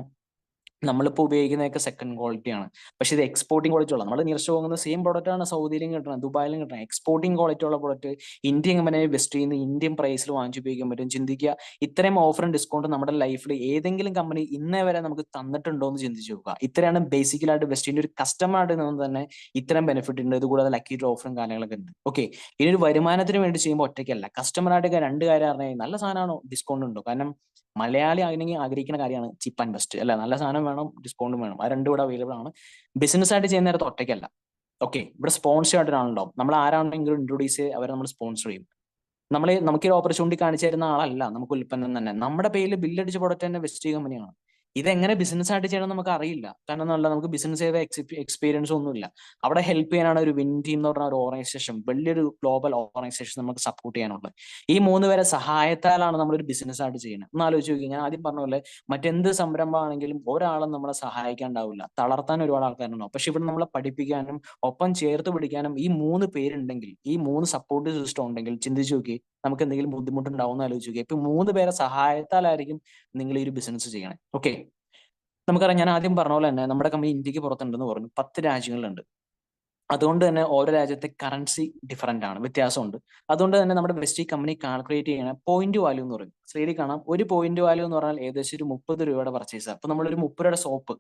Speaker 1: നമ്മളിപ്പോൾ ഉപയോഗിക്കുന്നതൊക്കെ സെക്കൻഡ് ക്വാളിറ്റി ആണ്, പക്ഷെ ഇത് എക്സ്പോർട്ടിംഗ് ക്വാളിറ്റി ഉള്ള, നമ്മൾ നിയറസ്റ്റ് പോകുന്ന സെയിം പ്രൊഡക്റ്റ് ആണ് സൗദിയിലും കിട്ടണം, ദുബായിലും കിട്ടണം. എക്സ്പോർട്ടിംഗ് ക്വാളിറ്റി ഉള്ള പ്രൊഡക്റ്റ് ഇന്ത്യൻ കമ്പനിയെ വെസ്റ്റ് ചെയ്യുന്ന ഇന്ത്യൻ പ്രൈസിൽ വാങ്ങിച്ചു ഉപയോഗിക്കാൻ പറ്റും. ചിന്തിക്കുക, ഇത്രയും ഓഫറും ഡിസ്കൗണ്ടും നമ്മുടെ ലൈഫിൽ ഏതെങ്കിലും കമ്പനി ഇന്നേ വരെ നമുക്ക് തന്നിട്ടുണ്ടോ എന്ന് ചിന്തിച്ചു നോക്കുക. ഇത്രയാണ് ബേസിക്കലായിട്ട് വെസ്റ്റിന്റെ ഒരു കസ്റ്റമർ ആയിട്ട് നിന്ന് തന്നെ ഇത്തരം ബെനിഫിറ്റ് ഉണ്ട്. ഇതുകൂടാതെ ലക്കി ഓഫറും കാര്യങ്ങളൊക്കെ ഉണ്ട്. ഓക്കെ, ഇനി ഒരു വരുമാനത്തിന് വേണ്ടി ചെയ്യുമ്പോൾ ഒറ്റയ്ക്കല്ല, കസ്റ്റമർ ആയിട്ട് രണ്ട് കാര്യം അറിഞ്ഞാൽ നല്ല സാധനമാണോ ഡിസ്കൗണ്ട് ഉണ്ടോ. കാരണം മലയാളി ആഗ്രഹിക്കുന്ന കാര്യമാണ് ചീപ്പ് ആൻഡ് ബെസ്റ്റ് അല്ല, നല്ല സാധനം വേണം, ഡിസ്കൗണ്ടും വേണം, ആ രണ്ടും ഇവിടെ അവൈലബിൾ ആണ്. ബിസിനസ് ആയിട്ട് ചെയ്യുന്ന നേരത്ത് ഒറ്റയ്ക്കല്ല. ഓക്കെ, ഇവിടെ സ്പോൺസർ ആയിട്ട് ഒരാളുണ്ടാവും, നമ്മൾ ആരാണെങ്കിലും ഇൻട്രൊഡ്യൂസ് ചെയ്ത് അവരെ നമ്മൾ സ്പോൺസർ ചെയ്യും. നമുക്ക് ഈ ഓപ്പർച്യൂണിറ്റി കാണിച്ചു തരുന്ന ആളല്ല നമുക്ക് ഉൽപ്പന്നം തന്നെ, നമ്മുടെ പേരിൽ ബില്ലടിച്ച പ്രൊഡക്റ്റ് തന്നെ വെസ്റ്റ് കമ്പനിയാണ്. ഇതെങ്ങനെ ബിസിനസ് ആയിട്ട് ചെയ്യണം നമുക്ക് അറിയില്ല, കാരണം നല്ല നമുക്ക് ബിസിനസ് ചെയ്ത എക്സ്പീരിയൻസ് ഒന്നുമില്ല. അവിടെ ഹെൽപ്പ് ചെയ്യാനാണ് ഒരു വിൻ ടീം എന്ന് പറഞ്ഞ ഒരു ഓർഗനൈസേഷൻ, വലിയൊരു ഗ്ലോബൽ ഓർഗനൈസേഷൻ നമുക്ക് സപ്പോർട്ട് ചെയ്യാനുള്ളത്. ഈ 3 പേരെ സഹായത്താലാണ് നമ്മളൊരു ബിസിനസ് ആയിട്ട് ചെയ്യുന്നത്. ഒന്ന് ആലോചിച്ച് നോക്കി, ഞാൻ ആദ്യം പറഞ്ഞ പോലെ മറ്റെന്ത് സംരംഭമാണെങ്കിലും ഒരാളും നമ്മളെ സഹായിക്കാണ്ടാവില്ല, തളർത്താൻ ഒരുപാട് ആൾക്കാരുണ്ടാവും. പക്ഷെ ഇവിടെ നമ്മളെ പഠിപ്പിക്കാനും ഒപ്പം ചേർത്ത് പിടിക്കാനും ഈ 3 പേരുണ്ടെങ്കിൽ, ഈ 3 സപ്പോർട്ട് സിസ്റ്റം ഉണ്ടെങ്കിൽ, ചിന്തിച്ചു നോക്കി നമുക്ക് എന്തെങ്കിലും ബുദ്ധിമുട്ടുണ്ടാവുന്ന ആലോചിച്ച് നോക്കി. ഇപ്പൊ 3 പേരെ സഹായത്താലായിരിക്കും നിങ്ങൾ ഈ ഒരു ബിസിനസ് ചെയ്യണേ. ഓക്കെ, നമുക്കറിയാം ഞാൻ ആദ്യം പറഞ്ഞ പോലെ തന്നെ നമ്മുടെ കമ്പനി ഇന്ത്യക്ക് പുറത്തുണ്ടെന്ന് പറഞ്ഞു, 10 രാജ്യങ്ങളിലുണ്ട്. അതുകൊണ്ട് തന്നെ ഓരോ രാജ്യത്തെ കറൻസി ഡിഫറൻ്റ് ആണ്, വ്യത്യാസമുണ്ട്. അതുകൊണ്ട് തന്നെ നമ്മുടെ വെസ്റ്റ് കമ്പനി കാൽക്കുലേറ്റ് ചെയ്യണ പോയിന്റ് വാല്യൂ എന്ന് പറയും. ശ്രീലി കാണാം, ഒരു പോയിന്റ് വാല്യൂ എന്ന് പറഞ്ഞാൽ ഏകദേശം ഒരു 30 രൂപയുടെ പർച്ചേസ്. അപ്പൊ നമ്മളൊരു 30 രൂപയുടെ സോപ്പ്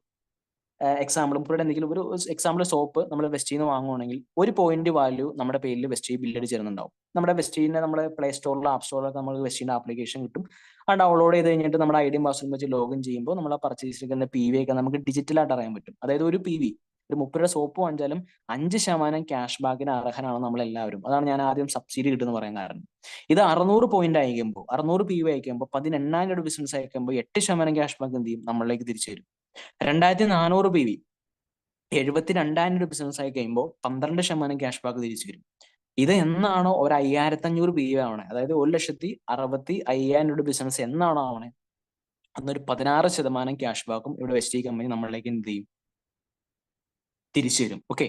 Speaker 1: എക്സാമ്പിൾ, 30 രൂപയുടെ എന്തെങ്കിലും ഒരു എക്സാമ്പിൾ സോപ്പ് നമ്മൾ വെസ്റ്റിന്ന് വാങ്ങുവാണെങ്കിൽ ഒരു പോയിന്റ് വാല്യൂ നമ്മുടെ പേരിൽ വെസ്റ്റ് ബില്ലടിച്ച് തരുന്നുണ്ടാവും. നമ്മുടെ വെസ്റ്റിനെ നമ്മുടെ പ്ലേ സ്റ്റോറിലോ ആപ്പ് സ്റ്റോറിലൊക്കെ നമുക്ക് വെസ്റ്റിന്റെ ആപ്ലിക്കേഷൻ കിട്ടും. ആ ഡൗൺലോഡ് ചെയ്ത് കഴിഞ്ഞിട്ട് നമ്മുടെ ഐഡിയും പാസ്വേഡും വെച്ച് ലോഗിൻ ചെയ്യുമ്പോൾ നമ്മളെ പർച്ചേസിലേക്ക് PV ഒക്കെ നമുക്ക് ഡിജിറ്റലായിട്ട് അറിയാൻ പറ്റും. അതായത് ഒരു PV, ഒരു 30 രൂപ സോപ്പ് വാങ്ങിച്ചാലും 5% ക്യാഷ് ബാക്കിന് അർഹനാണ് നമ്മളെല്ലാവരും. അതാണ് ഞാൻ ആദ്യം സബ്സിഡി കിട്ടുമെന്ന് പറയാൻ കാരണം. ഇത് 600 പോയിന്റ് അയക്കുമ്പോൾ, 600 PV അയക്കുമ്പോൾ, 18,000 രൂപ ബിസിനസ് അയക്കുമ്പോൾ 8% ക്യാഷ് ബാക്ക് എന്ത് ചെയ്യും, നമ്മളിലേക്ക് തിരിച്ചു തരും. 2400 PV 72,000 രൂപ ബിസിനസ് ആയി കഴിയുമ്പോൾ 12% ക്യാഷ് ബാക്ക് തിരിച്ചു വരും. ഇത് എന്നാണോ ഒരു 5,500 PV ആവണേ, അതായത് 1,65,000 രൂപ ബിസിനസ് എന്നാണോ ആവണേ, അന്നൊരു 16% ക്യാഷ് ബാക്കും ഇവിടെ വെസ്റ്റ് കമ്പനി നമ്മളിലേക്ക് എന്ത് ചെയ്യും, തിരിച്ചു തരും. ഓക്കെ,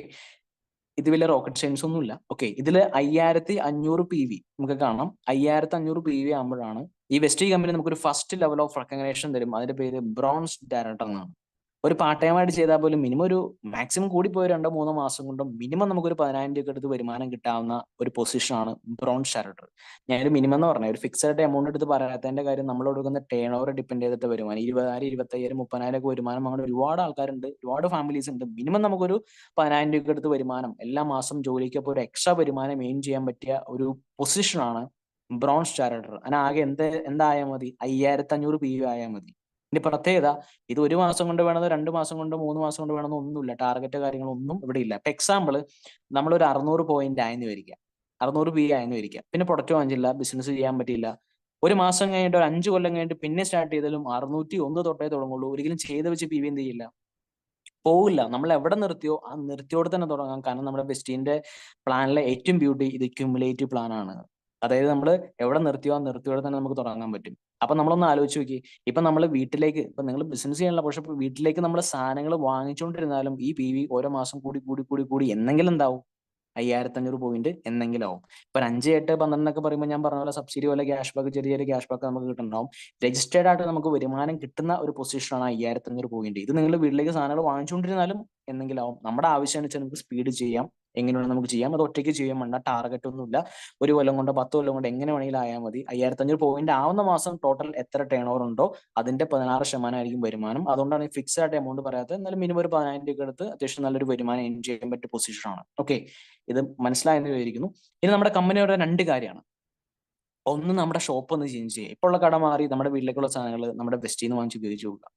Speaker 1: ഇത് വലിയ റോക്കറ്റ് സയൻസ് ഒന്നുമില്ല. ഓക്കെ, ഇതിൽ 5,500 PV നമുക്ക് കാണാം. 5,500 PV ആകുമ്പോഴാണ് ഈ വെസ്റ്റ് കമ്പനി നമുക്കൊരു ഫസ്റ്റ് ലെവൽ ഓഫ് റെക്കഗ്നേഷൻ തരും. അതിന്റെ പേര് ബ്രോൺസ് ഡയറക്ടർ എന്നാണ്. ഒരു പാർട്ട് ടൈം ആയിട്ട് ചെയ്താൽ പോലും മിനിമം ഒരു മാക്സിമം കൂടി പോയി 2-3 മാസം കൊണ്ട് മിനിമം നമുക്കൊരു 10,000 രൂപ എടുത്ത് വരുമാനം കിട്ടാവുന്ന ഒരു പൊസിഷനാണ് ബ്രോൺസ് ഡയറക്ടർ. ഞാനൊരു മിനിമം എന്ന് പറഞ്ഞത് ഒരു ഫിക്സഡ് ആയിട്ട് എമൗണ്ട് എടുത്ത് പറയാത്തതിന്റെ കാര്യം, നമ്മൾ കൊടുക്കുന്ന ടേൺ ഓവർ ഡിപ്പെൻഡ് ചെയ്തിട്ട് വരുമാനം 20,000, 25,000, 30,000 ഒക്കെ വരുമാനം അങ്ങനെ ഒരുപാട് ആൾക്കാരുണ്ട്, ഒരുപാട് ഫാമിലീസ് ഉണ്ട്. മിനിമം നമുക്കൊരു 10,000 രൂപ എടുത്ത് വരുമാനം എല്ലാ മാസം ജോലിക്കപ്പോൾ ഒരു എക്സ്ട്രാ വരുമാനം എയിം ചെയ്യാൻ പറ്റിയ ഒരു പൊസിഷനാണ് ബ്രോൺസ് ഡയറക്ടർ. അതിന് ആകെ എന്തായാൽ മതി, 5,500 PV ആയാൽ മതി. ഇതിന്റെ പ്രത്യേകത, ഇത് 1 മാസം കൊണ്ട് വേണമെന്നോ 2 മാസം കൊണ്ട് 3 മാസം കൊണ്ട് വേണമെന്നോ ഒന്നുമില്ല, ടാർഗറ്റ് കാര്യങ്ങളൊന്നും ഇവിടെ ഇല്ല. ഇപ്പൊ എക്സാമ്പിൾ, നമ്മളൊരു 600 പോയിന്റ് ആയെന്ന് വരിക, 600 PV ആയെന്ന് വരിക, പിന്നെ പ്രൊഡക്റ്റ് വാങ്ങിച്ചില്ല, ബിസിനസ് ചെയ്യാൻ പറ്റിയില്ല, ഒരു മാസം കഴിഞ്ഞിട്ട് ഒരു 5 കൊല്ലം കഴിഞ്ഞിട്ട് പിന്നെ സ്റ്റാർട്ട് ചെയ്താലും 601 തൊട്ടേ തുടങ്ങുള്ളൂ. ഒരിക്കലും ചെയ്ത് വെച്ച് PV എന്ത് ചെയ്യില്ല, പോവില്ല. നമ്മൾ എവിടെ നിർത്തിയോ ആ നിർത്തിയോടെ തന്നെ തുടങ്ങാം. കാരണം നമ്മുടെ ബെസ്റ്റീന്റെ പ്ലാനിലെ ഏറ്റവും ബ്യൂട്ടി ഇത് ക്യുമുലേറ്റീവ് പ്ലാൻ ആണ്. അതായത് നമ്മൾ എവിടെ നിർത്തിയോ ആ നിർത്തിയോടെ തന്നെ നമുക്ക് തുടങ്ങാൻ പറ്റും. അപ്പൊ നമ്മളൊന്ന് ആലോചിച്ച് നോക്കി, ഇപ്പൊ നമ്മൾ വീട്ടിലേക്ക്, ഇപ്പൊ നിങ്ങൾ ബിസിനസ് ചെയ്യാനുള്ള, പക്ഷെ ഇപ്പൊ വീട്ടിലേക്ക് നമ്മൾ സാധനങ്ങൾ വാങ്ങിച്ചുകൊണ്ടിരുന്നാലും ഈ PV ഓരോ മാസം കൂടി കൂടി കൂടി കൂടി എന്നെങ്കിലും എന്താവും, 5500 പോയിന്റ് എന്നെങ്കിലും ആവും. ഇപ്പൊ 5, 8, 12 ഒക്കെ പറയുമ്പോൾ ഞാൻ പറഞ്ഞ പോലെ സബ്സിഡി പോലെ ക്യാഷ് ബാക്ക്, ചെറിയ ചെറിയ ക്യാഷ് ബാക്ക് നമുക്ക് കിട്ടുന്നുണ്ടാവും. രജിസ്റ്റേർഡ് ആയിട്ട് നമുക്ക് വരുമാനം കിട്ടുന്ന ഒരു പൊസിഷനാണ് 5500 പോയിന്റ്. ഇത് നിങ്ങൾ വീട്ടിലേക്ക് സാധനങ്ങൾ വാങ്ങിച്ചുകൊണ്ടിരുന്നാലും എന്തെങ്കിലും ആവും. നമ്മുടെ ആവശ്യം വെച്ചാൽ നമുക്ക് സ്പീഡ് ചെയ്യാം, എങ്ങനെ വേണം നമുക്ക് ചെയ്യാം. അത് ഒറ്റയ്ക്ക് ചെയ്യാൻ വേണ്ട, ടാർഗറ്റ് ഒന്നുമില്ല. 1 കൊല്ലം കൊണ്ട് 10 കൊല്ലം കൊണ്ട് എങ്ങനെ വേണമെങ്കിലും ആയാൽ മതി. 5500 പോയിന്റ് ആവുന്ന മാസം ടോട്ടൽ എത്ര ടേൺ ഓവർ ഉണ്ടോ അതിന്റെ 16% ആയിരിക്കും വരുമാനം. അതുകൊണ്ടാണ് ഫിക്സ് ആയിട്ട് എമൗണ്ട് പറയാത്തത്. എന്നാലും മിനിമം ഒരു 10,000 രൂപ എടുത്ത് അത്യാവശ്യം നല്ലൊരു വരുമാനം എൻ ചെയ്യാൻ പറ്റിയ പൊസിഷനാണ്. ഓക്കെ, ഇത് മനസ്സിലായെന്ന് വിചാരിക്കുന്നു. ഇനി നമ്മുടെ കമ്പനിയുടെ 2 കാര്യമാണ്. ഒന്ന്, നമ്മുടെ ഷോപ്പ് ഒന്ന് ചേഞ്ച് ചെയ്യുക. ഇപ്പോൾ ഉള്ള കട മാറി നമ്മുടെ വീട്ടിലേക്കുള്ള സാധനങ്ങൾ നമ്മുടെ ബെസ്റ്റിൽ നിന്ന് വാങ്ങിച്ച് ഉപയോഗിച്ച് കൊടുക്കുക.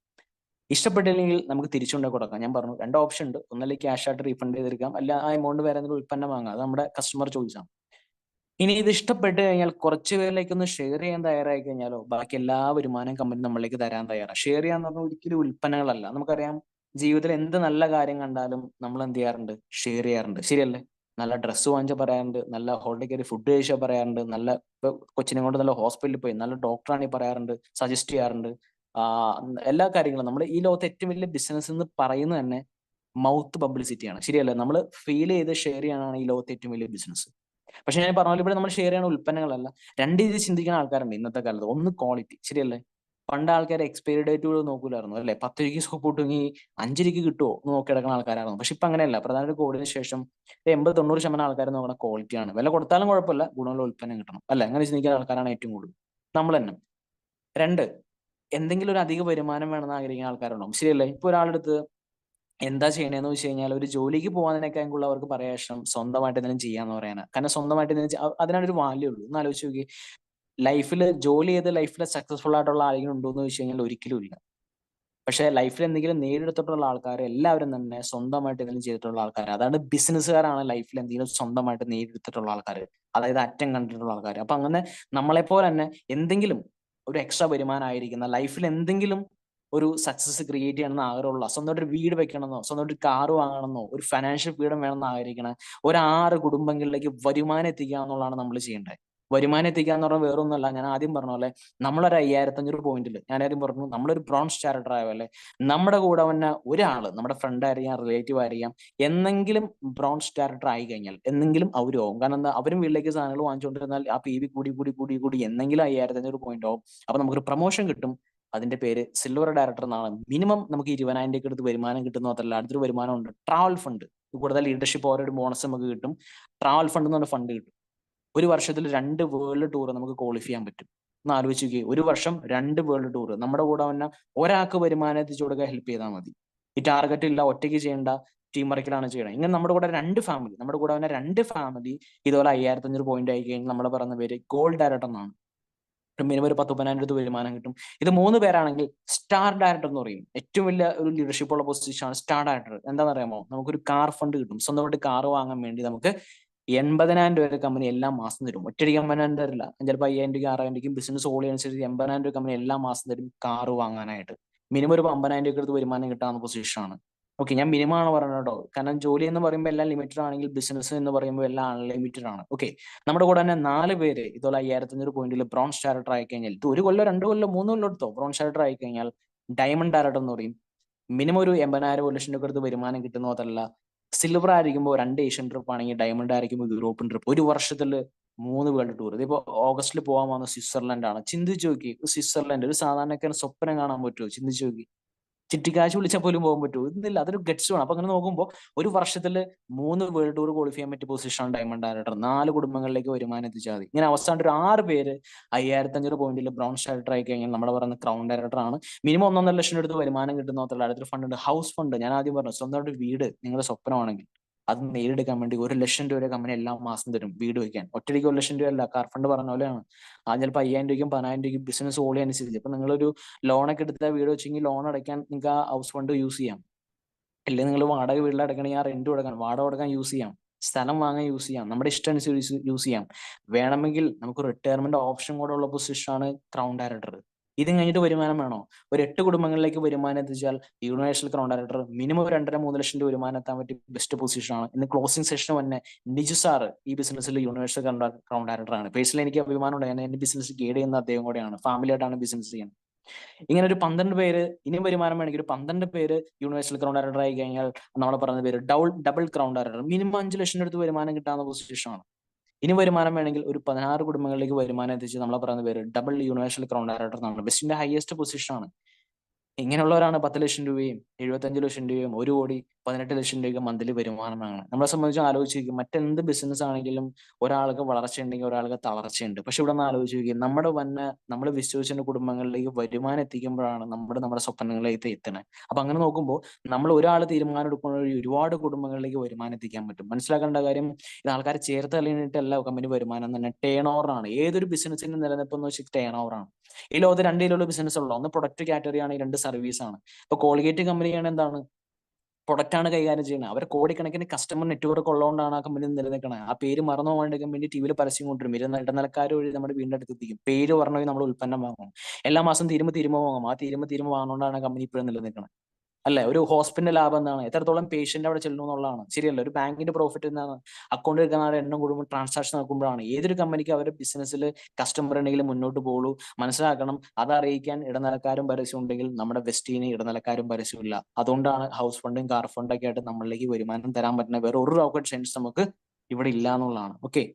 Speaker 1: ഇഷ്ടപ്പെട്ടില്ലെങ്കിൽ നമുക്ക് തിരിച്ചുകൊണ്ടേ കൊടുക്കാം. ഞാൻ പറഞ്ഞു 2 ഓപ്ഷൻ ഉണ്ട്. ഒന്നല്ലെങ്കിൽ ക്യാഷ് ആയിട്ട് റീഫണ്ട് ചെയ്തെടുക്കാം, അല്ല ആ എമൗണ്ട് വേറെ എന്തെങ്കിലും ഉൽപ്പന്നം വാങ്ങാം. അത് നമ്മുടെ കസ്റ്റമർ ചോയ്സാണ്. ഇനി ഇത് ഇഷ്ടപ്പെട്ട് കഴിഞ്ഞാൽ കുറച്ച് പേരിലേക്ക് ഒന്ന് ഷെയർ ചെയ്യാൻ തയ്യാറായി കഴിഞ്ഞാലോ ബാക്കി എല്ലാ വരുമാനം കമ്പനി നമ്മളിലേക്ക് തരാൻ തയ്യാറാണ്. ഷെയർ ചെയ്യാന്ന് പറഞ്ഞാൽ ഒരിക്കലും ഉൽപ്പന്നങ്ങളല്ല. നമുക്കറിയാം, ജീവിതത്തിൽ എന്ത് നല്ല കാര്യം കണ്ടാലും നമ്മൾ എന്ത് ചെയ്യാറുണ്ട്, ഷെയർ ചെയ്യാറുണ്ട്. ശരിയല്ലേ? നല്ല ഡ്രസ്സ് വാങ്ങിച്ചാൽ പറയാറുണ്ട്, നല്ല ഹോട്ടലിൽ കയറി ഫുഡ് കഴിച്ചാൽ പറയാറുണ്ട്, നല്ല ഇപ്പൊ കൊച്ചിനെ കൊണ്ട് നല്ല ഹോസ്പിറ്റലിൽ പോയി നല്ല ഡോക്ടറാണെങ്കിൽ പറയാറുണ്ട്, സജസ്റ്റ് ചെയ്യാറുണ്ട്. എല്ലാ കാര്യങ്ങളും നമ്മൾ ഈ ലോകത്ത് ഏറ്റവും വലിയ ബിസിനസ് എന്ന് പറയുന്നത് തന്നെ മൗത്ത് പബ്ലിസിറ്റിയാണ്. ശരിയല്ലേ? നമ്മൾ ഫീൽ ചെയ്ത് ഷെയർ ചെയ്യാനാണ് ഈ ലോകത്തെ ഏറ്റവും വലിയ ബിസിനസ്. പക്ഷെ ഞാൻ പറഞ്ഞ പോലെ ഇവിടെ നമ്മൾ ഷെയർ ചെയ്യുന്ന ഉൽപ്പന്നങ്ങളല്ല. 2 രീതിയിൽ ചിന്തിക്കുന്ന ആൾക്കാരുണ്ട് ഇന്നത്തെ കാലത്ത്. ഒന്ന് ക്വാളിറ്റി, ശരിയല്ലേ? പണ്ട് ആൾക്കാർ എക്സ്പയറി ഡേറ്റുകൾ നോക്കൂലായിരുന്നു, അല്ലെ? 10 രൂപയ്ക്ക് സോപ്പ് കിട്ടുമെങ്കിൽ 5 രൂപയ്ക്ക് കിട്ടുമോ എന്ന് നോക്കി കിടക്കുന്ന ആൾക്കാരായിരുന്നു. പക്ഷെ ഇപ്പൊ അങ്ങനെയല്ല. പ്രധാനമന്ത്രി കോവിഡിന് ശേഷം 80-90% ആൾക്കാർ നോക്കുന്ന ക്വാളിറ്റിയാണ്. വില കൊടുത്താലും കുഴപ്പമില്ല, ഗുണമുള്ള ഉൽപ്പന്നം കിട്ടണം, അല്ലെ? അങ്ങനെ ചിന്തിക്കുന്ന ആൾക്കാരാണ് ഏറ്റവും കൂടുതൽ. നമ്മൾ തന്നെ. 2, എന്തെങ്കിലും ഒരു അധിക വരുമാനം വേണമെന്ന് ആഗ്രഹിക്കുന്ന ആൾക്കാരുണ്ടാവും. ശരിയല്ലേ? ഇപ്പൊ ഒരാളെടുത്ത് എന്താ ചെയ്യണേന്ന് വെച്ച് കഴിഞ്ഞാൽ ഒരു ജോലിക്ക് പോകാനൊക്കെ കൂടുതൽ അവർക്ക് പറയാൻ ഇഷ്ടം സ്വന്തമായിട്ട് എന്തെങ്കിലും ചെയ്യാന്ന് പറയാനാണ്. കാരണം സ്വന്തമായിട്ട് എന്തെങ്കിലും അതിനാണ് ഒരു വാല്യൂ ഉള്ളൂ. ഒന്ന് ആലോചിച്ച് നോക്കി, ലൈഫിൽ ജോലി ചെയ്ത് ലൈഫിൽ സക്സസ്ഫുൾ ആയിട്ടുള്ള ആരെങ്കിലും ഉണ്ടോ എന്ന് വെച്ച് കഴിഞ്ഞാൽ ഒരിക്കലും ഇല്ല. പക്ഷെ ലൈഫിൽ എന്തെങ്കിലും നേടിയെടുത്തിട്ടുള്ള ആൾക്കാർ എല്ലാവരും തന്നെ സ്വന്തമായിട്ട് എന്തെങ്കിലും ചെയ്തിട്ടുള്ള ആൾക്കാർ. അതാണ് ബിസിനസ്സുകാരാണ് ലൈഫിൽ എന്തെങ്കിലും സ്വന്തമായിട്ട് നേടിയെടുത്തിട്ടുള്ള ആൾക്കാർ. അതായത് അറ്റം കണ്ടിട്ടുള്ള ആൾക്കാർ. അപ്പൊ അങ്ങനെ നമ്മളെപ്പോലെ തന്നെ എന്തെങ്കിലും ഒരു എക്സ്ട്രാ വരുമാനം ആയിരിക്കുന്ന ലൈഫിൽ എന്തെങ്കിലും ഒരു സക്സസ് ക്രിയേറ്റ് ചെയ്യണമെന്ന് ആഗ്രഹമുള്ള, സ്വന്തമായിട്ട് ഒരു വീട് വെക്കണമെന്നോ സ്വന്തമായിട്ട് ഒരു കാർ വാങ്ങണമെന്നോ ഒരു ഫൈനാൻഷ്യൽ ഫ്രീഡം വേണമെന്ന് ആഗ്രഹിക്കണ ഒരു 6 കുടുംബങ്ങളിലേക്ക് വരുമാനം എത്തിക്കുക എന്നുള്ളതാണ് നമ്മൾ ചെയ്യേണ്ടത്. വരുമാനം എത്തിക്കുക എന്ന് പറഞ്ഞാൽ വേറൊന്നുമല്ല. ഞാൻ ആദ്യം പറഞ്ഞ പോലെ നമ്മളൊരു 5500 പോയിന്റിൽ, ഞാൻ ആദ്യം പറഞ്ഞു നമ്മളൊരു ബ്രോൺസ് ചാരിറ്റർ ആയ പോലെ നമ്മുടെ കൂടെ വന്ന ഒരാള്, നമ്മുടെ ഫ്രണ്ട് ആയിരിക്കാം, റിലേറ്റീവ് ആയിരിക്കാം, എന്നെങ്കിലും ബ്രോൺസ് ചാരിറ്റർ ആയി കഴിഞ്ഞാൽ എന്നെങ്കിലും അവരും ആവും. കാരണം എന്താ, അവരും വീട്ടിലേക്ക് സാധനങ്ങൾ വാങ്ങിച്ചുകൊണ്ടിരുന്നാൽ ആ PV കൂടി കൂടി കൂടി കൂടി എന്നെങ്കിലും 5500 പോയിന്റ് ആവും. അപ്പൊ നമുക്കൊരു പ്രൊമോഷൻ കിട്ടും. അതിന്റെ പേര് സിൽവർ ഡയറക്ടർ എന്നാണ്. മിനിമം നമുക്ക് 20,000 രൂപയ്ക്ക് അടുത്ത് വരുമാനം കിട്ടുന്ന മാത്രമല്ല, അടുത്തൊരു വരുമാനം ഉണ്ട്, ട്രാവൽ ഫണ്ട്. കൂടുതൽ ലീഡർഷിപ്പ് ഓരോ ബോണസ് നമുക്ക് കിട്ടും. ട്രാവൽ ഫണ്ട് എന്ന് പറഞ്ഞ ഫണ്ട് കിട്ടും. ഒരു വർഷത്തിൽ 2 വേൾഡ് ടൂർ നമുക്ക് ക്വാളിഫൈ ചെയ്യാൻ പറ്റും. ഒന്ന് ആലോചിച്ച് നോക്കിയേ, ഒരു വർഷം 2 വേൾഡ് ടൂർ. നമ്മുടെ കൂടെ വന്ന ഒരാൾക്ക് വരുമാനം എത്തിച്ചു കൊടുക്കാൻ ഹെൽപ്പ് ചെയ്താൽ മതി. ഈ ടാർഗറ്റ് ഇല്ല, ഒറ്റയ്ക്ക് ചെയ്യേണ്ട, ടീം വർക്കിലാണ് ചെയ്യണം. ഇങ്ങനെ നമ്മുടെ കൂടെ 2 ഫാമിലി, നമ്മുടെ കൂടെ വന്ന 2 ഫാമിലി ഇതുപോലെ 5500 പോയിന്റ് ആയി കഴിഞ്ഞാൽ നമ്മൾ പറയുന്ന പേര് ഗോൾഡ് ഡയറക്ടർ എന്നാണ്. മിനിമം ഒരു 10-12 രൂപ വരുമാനം കിട്ടും. ഇത് 3 പേരാണെങ്കിൽ സ്റ്റാർ ഡയറക്ടർ എന്ന് പറയും. ഏറ്റവും വലിയ ഒരു ലീഡർഷിപ്പ് ഉള്ള പൊസിഷനാണ് സ്റ്റാർ ഡയറക്ടർ. എന്താണെന്ന് അറിയാമോ? നമുക്കൊരു കാർ ഫണ്ട് കിട്ടും. സ്വന്തമായിട്ട് കാർ വാങ്ങാൻ വേണ്ടി നമുക്ക് 80,000 രൂപ വരെ കമ്പനി എല്ലാ മാസം തരും. ഒറ്റയടിക്ക് 50,000 തരില്ല. ചിലപ്പോൾ 5,000 രൂപ 6,000 രൂപയ്ക്കും ബിസിനസ് ഓളി അനുസരിച്ച് 80,000 രൂപ കമ്പനി എല്ലാ മാസം തരും കാർ വാങ്ങാനായിട്ട്. മിനിമം ഒരു 50,000 രൂപയ്ക്ക് അടുത്ത് വരുമാനം കിട്ടാവുന്ന പൊസിഷനാണ്. ഓക്കെ, ഞാൻ മിനിമം ആണ് പറയുന്നത് കേട്ടോ. കാരണം ജോലി എന്ന് പറയുമ്പോൾ എല്ലാം ലിമിറ്റഡ് ആണെങ്കിൽ ബിസിനസ് എന്ന് പറയുമ്പോൾ എല്ലാം അൺലിമിറ്റഡ് ആണ്. ഓക്കെ, നമ്മുടെ കൂടെ തന്നെ 4 പേര് ഇതുപോലെ 5500 പോയിന്റിൽ ബ്രോൺസ് ഡയറക്ടർ ആയി കഴിഞ്ഞാൽ, ഇത് 1 കൊല്ലം 2 കൊല്ലം 3 കൊല്ലം എടുത്തോ, ബ്രോൺസ് ഡയറക്ടർ ആയി കഴിഞ്ഞാൽ ഡയമണ്ട് ഡയറക്ടർ എന്ന് പറയും. മിനിമം ഒരു 80,000 1 ലക്ഷം രൂപ അടുത്ത് വരുമാനം കിട്ടുന്ന അതല്ല. സിൽവർ ആയിരിക്കുമ്പോൾ 2 ഏഷ്യൻ ട്രിപ്പ് ആണെങ്കിൽ, ഡയമണ്ട് ആയിരിക്കുമ്പോൾ യൂറോപ്യൻ ട്രിപ്പ്. ഒരു വർഷത്തിൽ 3 വേൾഡ് ടൂർ. ഇതിപ്പോ ഓഗസ്റ്റിൽ പോകാൻ പോകുന്ന സ്വിറ്റ്സർലൻഡ് ആണ്. ചിന്തിച്ചു നോക്കി, സ്വിറ്റ്സർലൻഡ് ഒരു സാധാരണക്കാരൻ സ്വപ്നം കാണാൻ പറ്റുമോ? ചിന്തിച്ചു നോക്കി. ചിട്ടിക്കാശ് വിളിച്ചാൽ പോലും പോകാൻ പറ്റുമോ? ഇന്നില്ല. അതൊരു ഗട്സ് വേണം. അപ്പൊ അങ്ങനെ നോക്കുമ്പോൾ ഒരു വർഷത്തിൽ 3 വേൾഡ് ടൂർ ക്വാളിഫൈ ചെയ്യാൻ പറ്റിയ പൊസിഷനാണ് ഡയമണ്ട് ഡയറക്ടർ. 4 കുടുംബങ്ങളിലേക്ക് വരുമാനം എത്തിച്ചാൽ മതി. ഇങ്ങനെ അവസാനം ഒരു 6 പേര് 5500 പോയിന്റിൽ ബ്രോൺസ് ഡയറക്ടർ ആയി കഴിഞ്ഞാൽ നമ്മുടെ പറയുന്ന ക്രൗൺ ഡയറക്ടർ ആണ്. മിനിമം 1.5 ലക്ഷം എടുത്ത് വരുമാനം കിട്ടുന്ന മാത്രമല്ല, അടുത്തൊരു ഫണ്ട് ഉണ്ട്, ഹൗസ് ഫണ്ട്. ഞാൻ ആദ്യം പറഞ്ഞു, സ്വന്തമായിട്ട് വീട് നിങ്ങളുടെ സ്വപ്നമാണെങ്കിൽ അത് നേടിയെടുക്കാൻ വേണ്ടി 1 ലക്ഷം രൂപ കമ്പനി എല്ലാ മാസം തരും വീട് വയ്ക്കാൻ. ഒറ്റയ്ക്ക് 1 ലക്ഷം രൂപ അല്ല, കാർ ഫണ്ട് പറഞ്ഞ പോലെയാണ്. ആ ചിലപ്പോൾ 5,000 രൂപയ്ക്കും 10,000 രൂപയ്ക്കും ബിസിനസ് ഓളി അനുസരിച്ച്. ഇപ്പൊ നിങ്ങളൊരു ലോണൊക്കെ എടുത്ത വീട് വെച്ചെങ്കിൽ ലോൺ അടയ്ക്കാൻ നിങ്ങൾക്ക് ആ ഹൗസ് ഫണ്ട് യൂസ് ചെയ്യാം. അല്ലെങ്കിൽ നിങ്ങൾ വാടക വീട്ടിൽ അടയ്ക്കണമെങ്കിൽ ആ റെന്റ് കൊടുക്കാൻ, വാടക കൊടുക്കാൻ യൂസ് ചെയ്യാം. സ്ഥലം വാങ്ങാൻ യൂസ് ചെയ്യാം, നമ്മുടെ ഇഷ്ടം അനുസരിച്ച് യൂസ് ചെയ്യാം. വേണമെങ്കിൽ നമുക്ക് റിട്ടയർമെന്റ് ഓപ്ഷൻ കൂടെ ഉള്ള പൊസിഷനാണ് ക്രൗൺ ഡയറക്ടർ. ഇതും കഴിഞ്ഞിട്ട് വരുമാനം വേണോ? ഒരു 8 കുടുംബങ്ങളിലേക്ക് വരുമാനം എത്തിച്ചാൽ യൂണിവേഴ്സൽ ക്രൗൺ ഡയറക്ടർ മിനിമം 2.5-3 ലക്ഷം രൂപ വരുമാനം എത്താൻ പറ്റിയ ബെസ്റ്റ് പൊസിഷനാണ്. ഇന്ന് ക്ലോസിംഗ് സെഷൻ തന്നെ നിജു സാർ ഈ ബിസിനസ്സിൽ യൂണിവേഴ്സൽ ക്രൗൺ ഡയറക്ടർ ആണ്. പേഴ്സണലി എനിക്ക് അഭിമാനമുണ്ട്. ഞാൻ എന്റെ ബിസിനസ് ഗൈഡ് ചെയ്യുന്ന അദ്ദേഹം കൂടെയാണ്. ഫാമിലി ആയിട്ടാണ് ബിസിനസ് ചെയ്യുന്നത്. ഇങ്ങനെ ഒരു 12 പേര് ഇനിയും വരുമാനം വേണമെങ്കിൽ ഒരു 12 പേര് യൂണിവേഴ്സൽ ക്രൗൺ ഡയറക്ടർ ആയി കഴിഞ്ഞാൽ നമ്മൾ പറഞ്ഞ പേര് ഡബിൾ ക്രൗൺ ഡയറക്ടർ, മിനിമം 5 ലക്ഷം അടുത്ത് വരുമാനം കിട്ടാവുന്ന പൊസിഷനാണ്. ഇനി വരുമാനം വേണമെങ്കിൽ ഒരു 16 കുടുംബങ്ങളിലേക്ക് വരുമാനം എത്തിച്ച് നമ്മളെ പറയുന്ന പേര് ഡബിൾ യൂണിവേഴ്സൽ ക്രൗൺ ഡയറക്ടർ എന്നാണ്. ബെസ്റ്റിന്റെ ഹയസ്റ്റ് പൊസിഷനാണ്. ഇങ്ങനെയുള്ളവരാണ് 10 ലക്ഷം രൂപയും 75 ലക്ഷം രൂപയും 1 കോടി 18 ലക്ഷം രൂപ മന്ത്ലി വരുമാനമാണ്. നമ്മളെ സംബന്ധിച്ച് ആലോചിച്ച് മറ്റെന്ത് ബിസിനസ് ആണെങ്കിലും ഒരാൾക്ക് വളർച്ചയുണ്ടെങ്കിൽ ഒരാൾക്ക് തളർച്ചയുണ്ട്. പക്ഷെ ഇവിടെ നിന്ന് ആലോചിച്ച് നമ്മുടെ നമ്മൾ വിശ്വസിച്ച കുടുംബങ്ങളിലേക്ക് വരുമാനം എത്തിക്കുമ്പോഴാണ് നമ്മുടെ സ്വപ്നങ്ങളിലേക്ക് എത്തണേ. അപ്പൊ അങ്ങനെ നോക്കുമ്പോൾ നമ്മൾ ഒരാൾ തീരുമാനം എടുക്കുന്ന ഒരുപാട് കുടുംബങ്ങളിലേക്ക് വരുമാനം എത്തിക്കാൻ പറ്റും. മനസ്സിലാക്കേണ്ട കാര്യം, ഇത് ആൾക്കാരെ ചേർത്ത് തള്ളിയിട്ടല്ല കമ്പനി വരുമാനം തന്നെ, ടേൺ ഓവറാണ്. ഏതൊരു ബിസിനസിന്റെ നിലനിൽപ്പ് എന്ന് വെച്ചാൽ ടേൺ ഓവറാണ്. ഈ ലോകത്ത് 2 രീതിയിലുള്ള ബിസിനസ് ഉള്ളൂ. ഒന്ന് പ്രൊഡക്റ്റ് കാറ്റഗറി ആണ്, 2 സർവീസ് ആണ്. ഇപ്പൊ കോൾഗേറ്റ് കമ്പനിയാണ് എന്താണ്, പ്രൊഡക്റ്റ് ആണ് കൈകാര്യം ചെയ്യുന്നത്. അവർ കോടിക്കണക്കിന് കസ്റ്റമർ നെറ്റ്വർക്ക് ഉള്ളതുകൊണ്ടാണ് ആ കമ്പനി നിലനിൽക്കുന്നത്. ആ പേര് മറന്നു പോകാണ്ട് കമ്പനി ടിവിയിൽ പരസ്യം കൊണ്ടുവരും. ഇടനിലക്കാർ വഴി നമ്മുടെ വീടിന്റെ അടുത്ത് എത്തിക്കും. പേര് പറഞ്ഞു നമ്മൾ ഉൽപ്പന്നം വാങ്ങും. എല്ലാ മാസം തീരുമ്പോ വാങ്ങും. ആ തീരുമ്പോ വാങ്ങുന്നതുകൊണ്ടാണ് കമ്പനി ഇപ്പോഴും നിലനിൽക്കുന്നത്. അല്ലെ? ഒരു ഹോസ്പിറ്റലിന്റെ ലാഭം എന്താണ്? എത്രത്തോളം പേഷ്യന്റ് അവിടെ ചെല്ലുന്നു എന്നുള്ളതാണ്. ശരിയല്ല? ഒരു ബാങ്കിന്റെ പ്രോഫിറ്റ് എന്താണ്? അക്കൗണ്ട് എടുക്കുന്ന ആളുടെ എണ്ണം കൂടുമ്പോൾ ട്രാൻസാക്ഷൻ നോക്കുമ്പോഴാണ്. ഏതൊരു കമ്പനിക്ക് അവരുടെ ബിസിനസ്സിൽ കസ്റ്റമർ ഉണ്ടെങ്കിൽ മുന്നോട്ട് പോകുള്ളൂ. മനസ്സിലാക്കണം, അതറിയിക്കാൻ ഇടനിലക്കാരും പരസ്യം ഉണ്ടെങ്കിൽ നമ്മുടെ വെസ്റ്റിന് ഇടനിലക്കാരും പരസ്യമില്ല. അതുകൊണ്ടാണ് ഹൗസ് ഫണ്ടും കാർ ഫണ്ടൊക്കെ ആയിട്ട് നമ്മളിലേക്ക് വരുമാനം തരാൻ പറ്റുന്ന വേറെ ഒരു റോക്കറ്റ് സയൻസ് നമുക്ക് ഇവിടെ ഇല്ല എന്നുള്ളതാണ്. ഓക്കെ,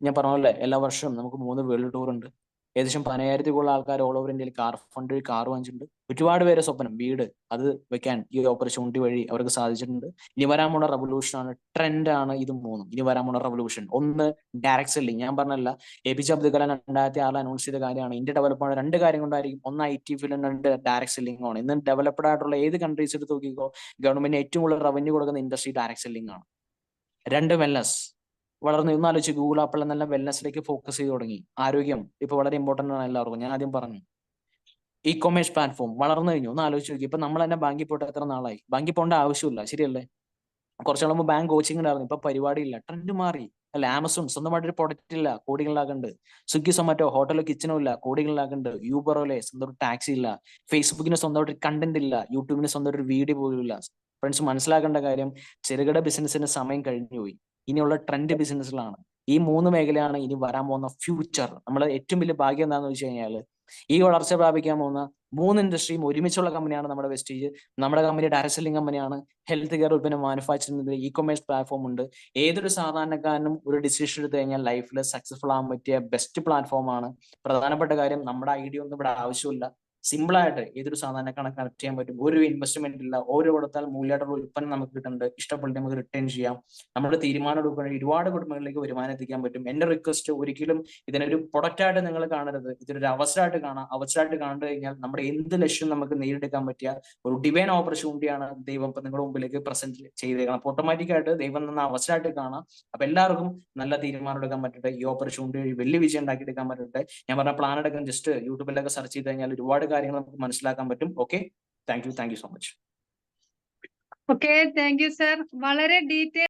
Speaker 1: ഞാൻ പറഞ്ഞല്ലേ, എല്ലാ വർഷവും നമുക്ക് 3 വേൾഡ് ടൂർ ഉണ്ട്. ഏകദേശം 10,000-ൽ കൂടുതൽ ആൾക്കാർ ഓൾ ഓവർ ഇന്ത്യയിൽ കാർ ഫണ്ട് കാർ വാങ്ങിച്ചിട്ടുണ്ട്. ഒരുപാട് പേരെ സ്വപ്നം വീട് അത് വെക്കാൻ ഈ ഓപ്പർച്യൂണിറ്റി വഴി അവർക്ക് സാധിച്ചിട്ടുണ്ട്. ഇനി വരാൻ പോണ റെവല്യൂഷൻ ആണ്, ട്രെൻഡ് ആണ് ഇത് മൂന്നും. ഇനി വരാൻ പോണ റെവല്യൂഷൻ ഒന്ന് ഡയറക്ട് സെല്ലിംഗ്. ഞാൻ പറഞ്ഞല്ല, APJ അബ്ദുൽ കലാം 2006 അനൗൺസ് ചെയ്ത കാര്യമാണ്. ഇന്ത്യ ഡെവലപ്പ് ആണ് 2 കാര്യം കൊണ്ടായിരിക്കും. ഒന്ന് IT ഫീൽഡ്, 2 ഡയറക്ട് സെല്ലിംഗ് ആണ്. ഇന്ന് ഡെവലപ്ഡ് ആയിട്ടുള്ള ഏത് കൺട്രീസ് എടുത്ത് നോക്കിക്കോ, ഗവൺമെന്റ് ഏറ്റവും കൂടുതൽ റവന്യൂ കൊടുക്കുന്ന ഇൻഡസ്ട്രി ഡയറക്ട് സെല്ലിംഗ് ആണ്. 2 വെൽനസ് വളർന്നു. ഇന്ന് ആലോചിച്ച് ഗൂഗിൾ ആപ്പിൾ എന്നെല്ലാം വെൽനസിലേക്ക് ഫോക്കസ് ചെയ്ത് തുടങ്ങി. ആരോഗ്യം ഇപ്പൊ വളരെ ഇമ്പോർട്ടന്റ് ആണ് എല്ലാവർക്കും. ഞാൻ ആദ്യം പറഞ്ഞു, ഇ-കൊമേഴ്സ് പ്ലാറ്റ്ഫോം വളർന്നു കഴിഞ്ഞു. ഒന്ന് ആലോചിച്ച് നോക്കി, ഇപ്പൊ നമ്മൾ തന്നെ ബാങ്കിൽ പോയിട്ട് എത്ര നാളായി? ബാങ്കിൽ പോകേണ്ട ആവശ്യമില്ല, ശരിയല്ലേ? കുറച്ചു നാൾ മുമ്പ് ബാങ്ക് കോച്ചിങ് ഉണ്ടായിരുന്നു, ഇപ്പൊ പരിപാടിയില്ല, ട്രെൻഡ് മാറി. അല്ല, ആമസോൺ സ്വന്തമായിട്ടൊരു പ്രൊഡക്റ്റ് ഇല്ല, കോടികളിലാക്കുന്നുണ്ട്. സ്വിഗ്ഗി സൊമാറ്റോ ഹോട്ടലോ കിച്ചനോ ഇല്ല, കോടികളിലാക്കുന്നുണ്ട്. യൂബറോലെ സ്വന്തം ടാക്സി ഇല്ല. ഫേസ്ബുക്കിന് സ്വന്തമായിട്ട് കണ്ടന്റ് ഇല്ല. യൂട്യൂബിന് സ്വന്തമായിട്ട് ഒരു വീഡിയോ പോലും ഇല്ല. ഫ്രണ്ട്സ്, മനസ്സിലാക്കേണ്ട കാര്യം, ചെറുകിട ബിസിനസിന് സമയം കഴിഞ്ഞു പോയി. ഇനിയുള്ള ട്രെൻഡ് ബിസിനസ്സിലാണ്. ഈ 3 മേഖലയാണ് ഇനി വരാൻ പോകുന്ന ഫ്യൂച്ചർ. നമ്മളെ ഏറ്റവും വലിയ ഭാഗ്യം എന്താണെന്ന് വെച്ച് കഴിഞ്ഞാൽ, ഈ വളർച്ച പ്രാപിക്കാൻ പോകുന്ന 3 ഇൻഡസ്ട്രിയും ഒരുമിച്ചുള്ള കമ്പനിയാണ് നമ്മുടെ വെസ്റ്റീജ്. നമ്മുടെ കമ്പനി ഡയറക്ട് സെല്ലിംഗ് കമ്പനിയാണ്. ഹെൽത്ത് കെയർ ഉൽപ്പന്നം മാനുഫാക്ചറിംഗ്, ഇ-കൊമേഴ്സ് പ്ലാറ്റ്ഫോം ഉണ്ട്. ഏതൊരു സാധാരണക്കാരനും ഒരു ഡിസിഷൻ എടുത്തു കഴിഞ്ഞാൽ ലൈഫിൽ സക്സസ്ഫുൾ ആകാൻ പറ്റിയ ബെസ്റ്റ് പ്ലാറ്റ്ഫോമാണ്. പ്രധാനപ്പെട്ട കാര്യം, നമ്മുടെ ഐഡിയ ഒന്നും ഇവിടെ ആവശ്യമില്ല. സിമ്പിൾ ആയിട്ട് ഏതൊരു സാധാരണക്കാരനെ കണക്ട് ചെയ്യാൻ പറ്റും. ഒരു ഇൻവെസ്റ്റ്മെന്റ് ഇല്ല. ഓരോ കൊടുത്താൽ മൂല്യമായിട്ടുള്ള ഉൽപ്പന്നം നമുക്ക് കിട്ടുന്നുണ്ട്. ഇഷ്ടപ്പെട്ട് നമുക്ക് റിട്ടേൺ ചെയ്യാം. നമ്മുടെ തീരുമാനം എടുക്കുകയാണെങ്കിൽ ഒരുപാട് കുടുംബങ്ങളിലേക്ക് വരുമാനം എത്തിക്കാൻ പറ്റും. എന്റെ റിക്വസ്റ്റ്, ഒരിക്കലും ഇതിനൊരു പ്രൊഡക്റ്റ് ആയിട്ട് നിങ്ങൾ കാണരുത്. ഇതൊരു അവസരമായിട്ട് കാണാം. അവസരമായിട്ട് കണ്ടു കഴിഞ്ഞാൽ നമ്മുടെ എന്ത് ലക്ഷ്യം നമുക്ക് നേടിയെടുക്കാൻ പറ്റിയ ഒരു ഡിവൈൻ ഓപ്പർച്യൂണിറ്റിയാണ് ദൈവം ഇപ്പൊ നിങ്ങളുടെ മുമ്പിലേക്ക് പ്രസന്റ് ചെയ്തേക്കണം. അപ്പൊ ഓട്ടോമാറ്റിക് ആയിട്ട് ദൈവം തന്ന അവസരമായിട്ട് കാണാം. അപ്പൊ എല്ലാവർക്കും നല്ല തീരുമാനം എടുക്കാൻ പറ്റട്ടെ. ഈ ഓപ്പർച്യൂണിറ്റി വഴി വലിയ വിജയം ഉണ്ടാക്കിയെടുക്കാൻ പറ്റട്ടെ. ഞാൻ പറഞ്ഞ പ്ലാൻ എടുക്കാൻ ജസ്റ്റ് യൂട്യൂബിലൊക്കെ സെർച്ച് ചെയ്ത് കഴിഞ്ഞാൽ ഒരുപാട് കാര്യങ്ങൾ നമുക്ക് മനസ്സിലാക്കാൻ പറ്റും. Okay, thank you so much.
Speaker 2: Okay, thank you sir. വളരെ ഡീറ്റെയിൽ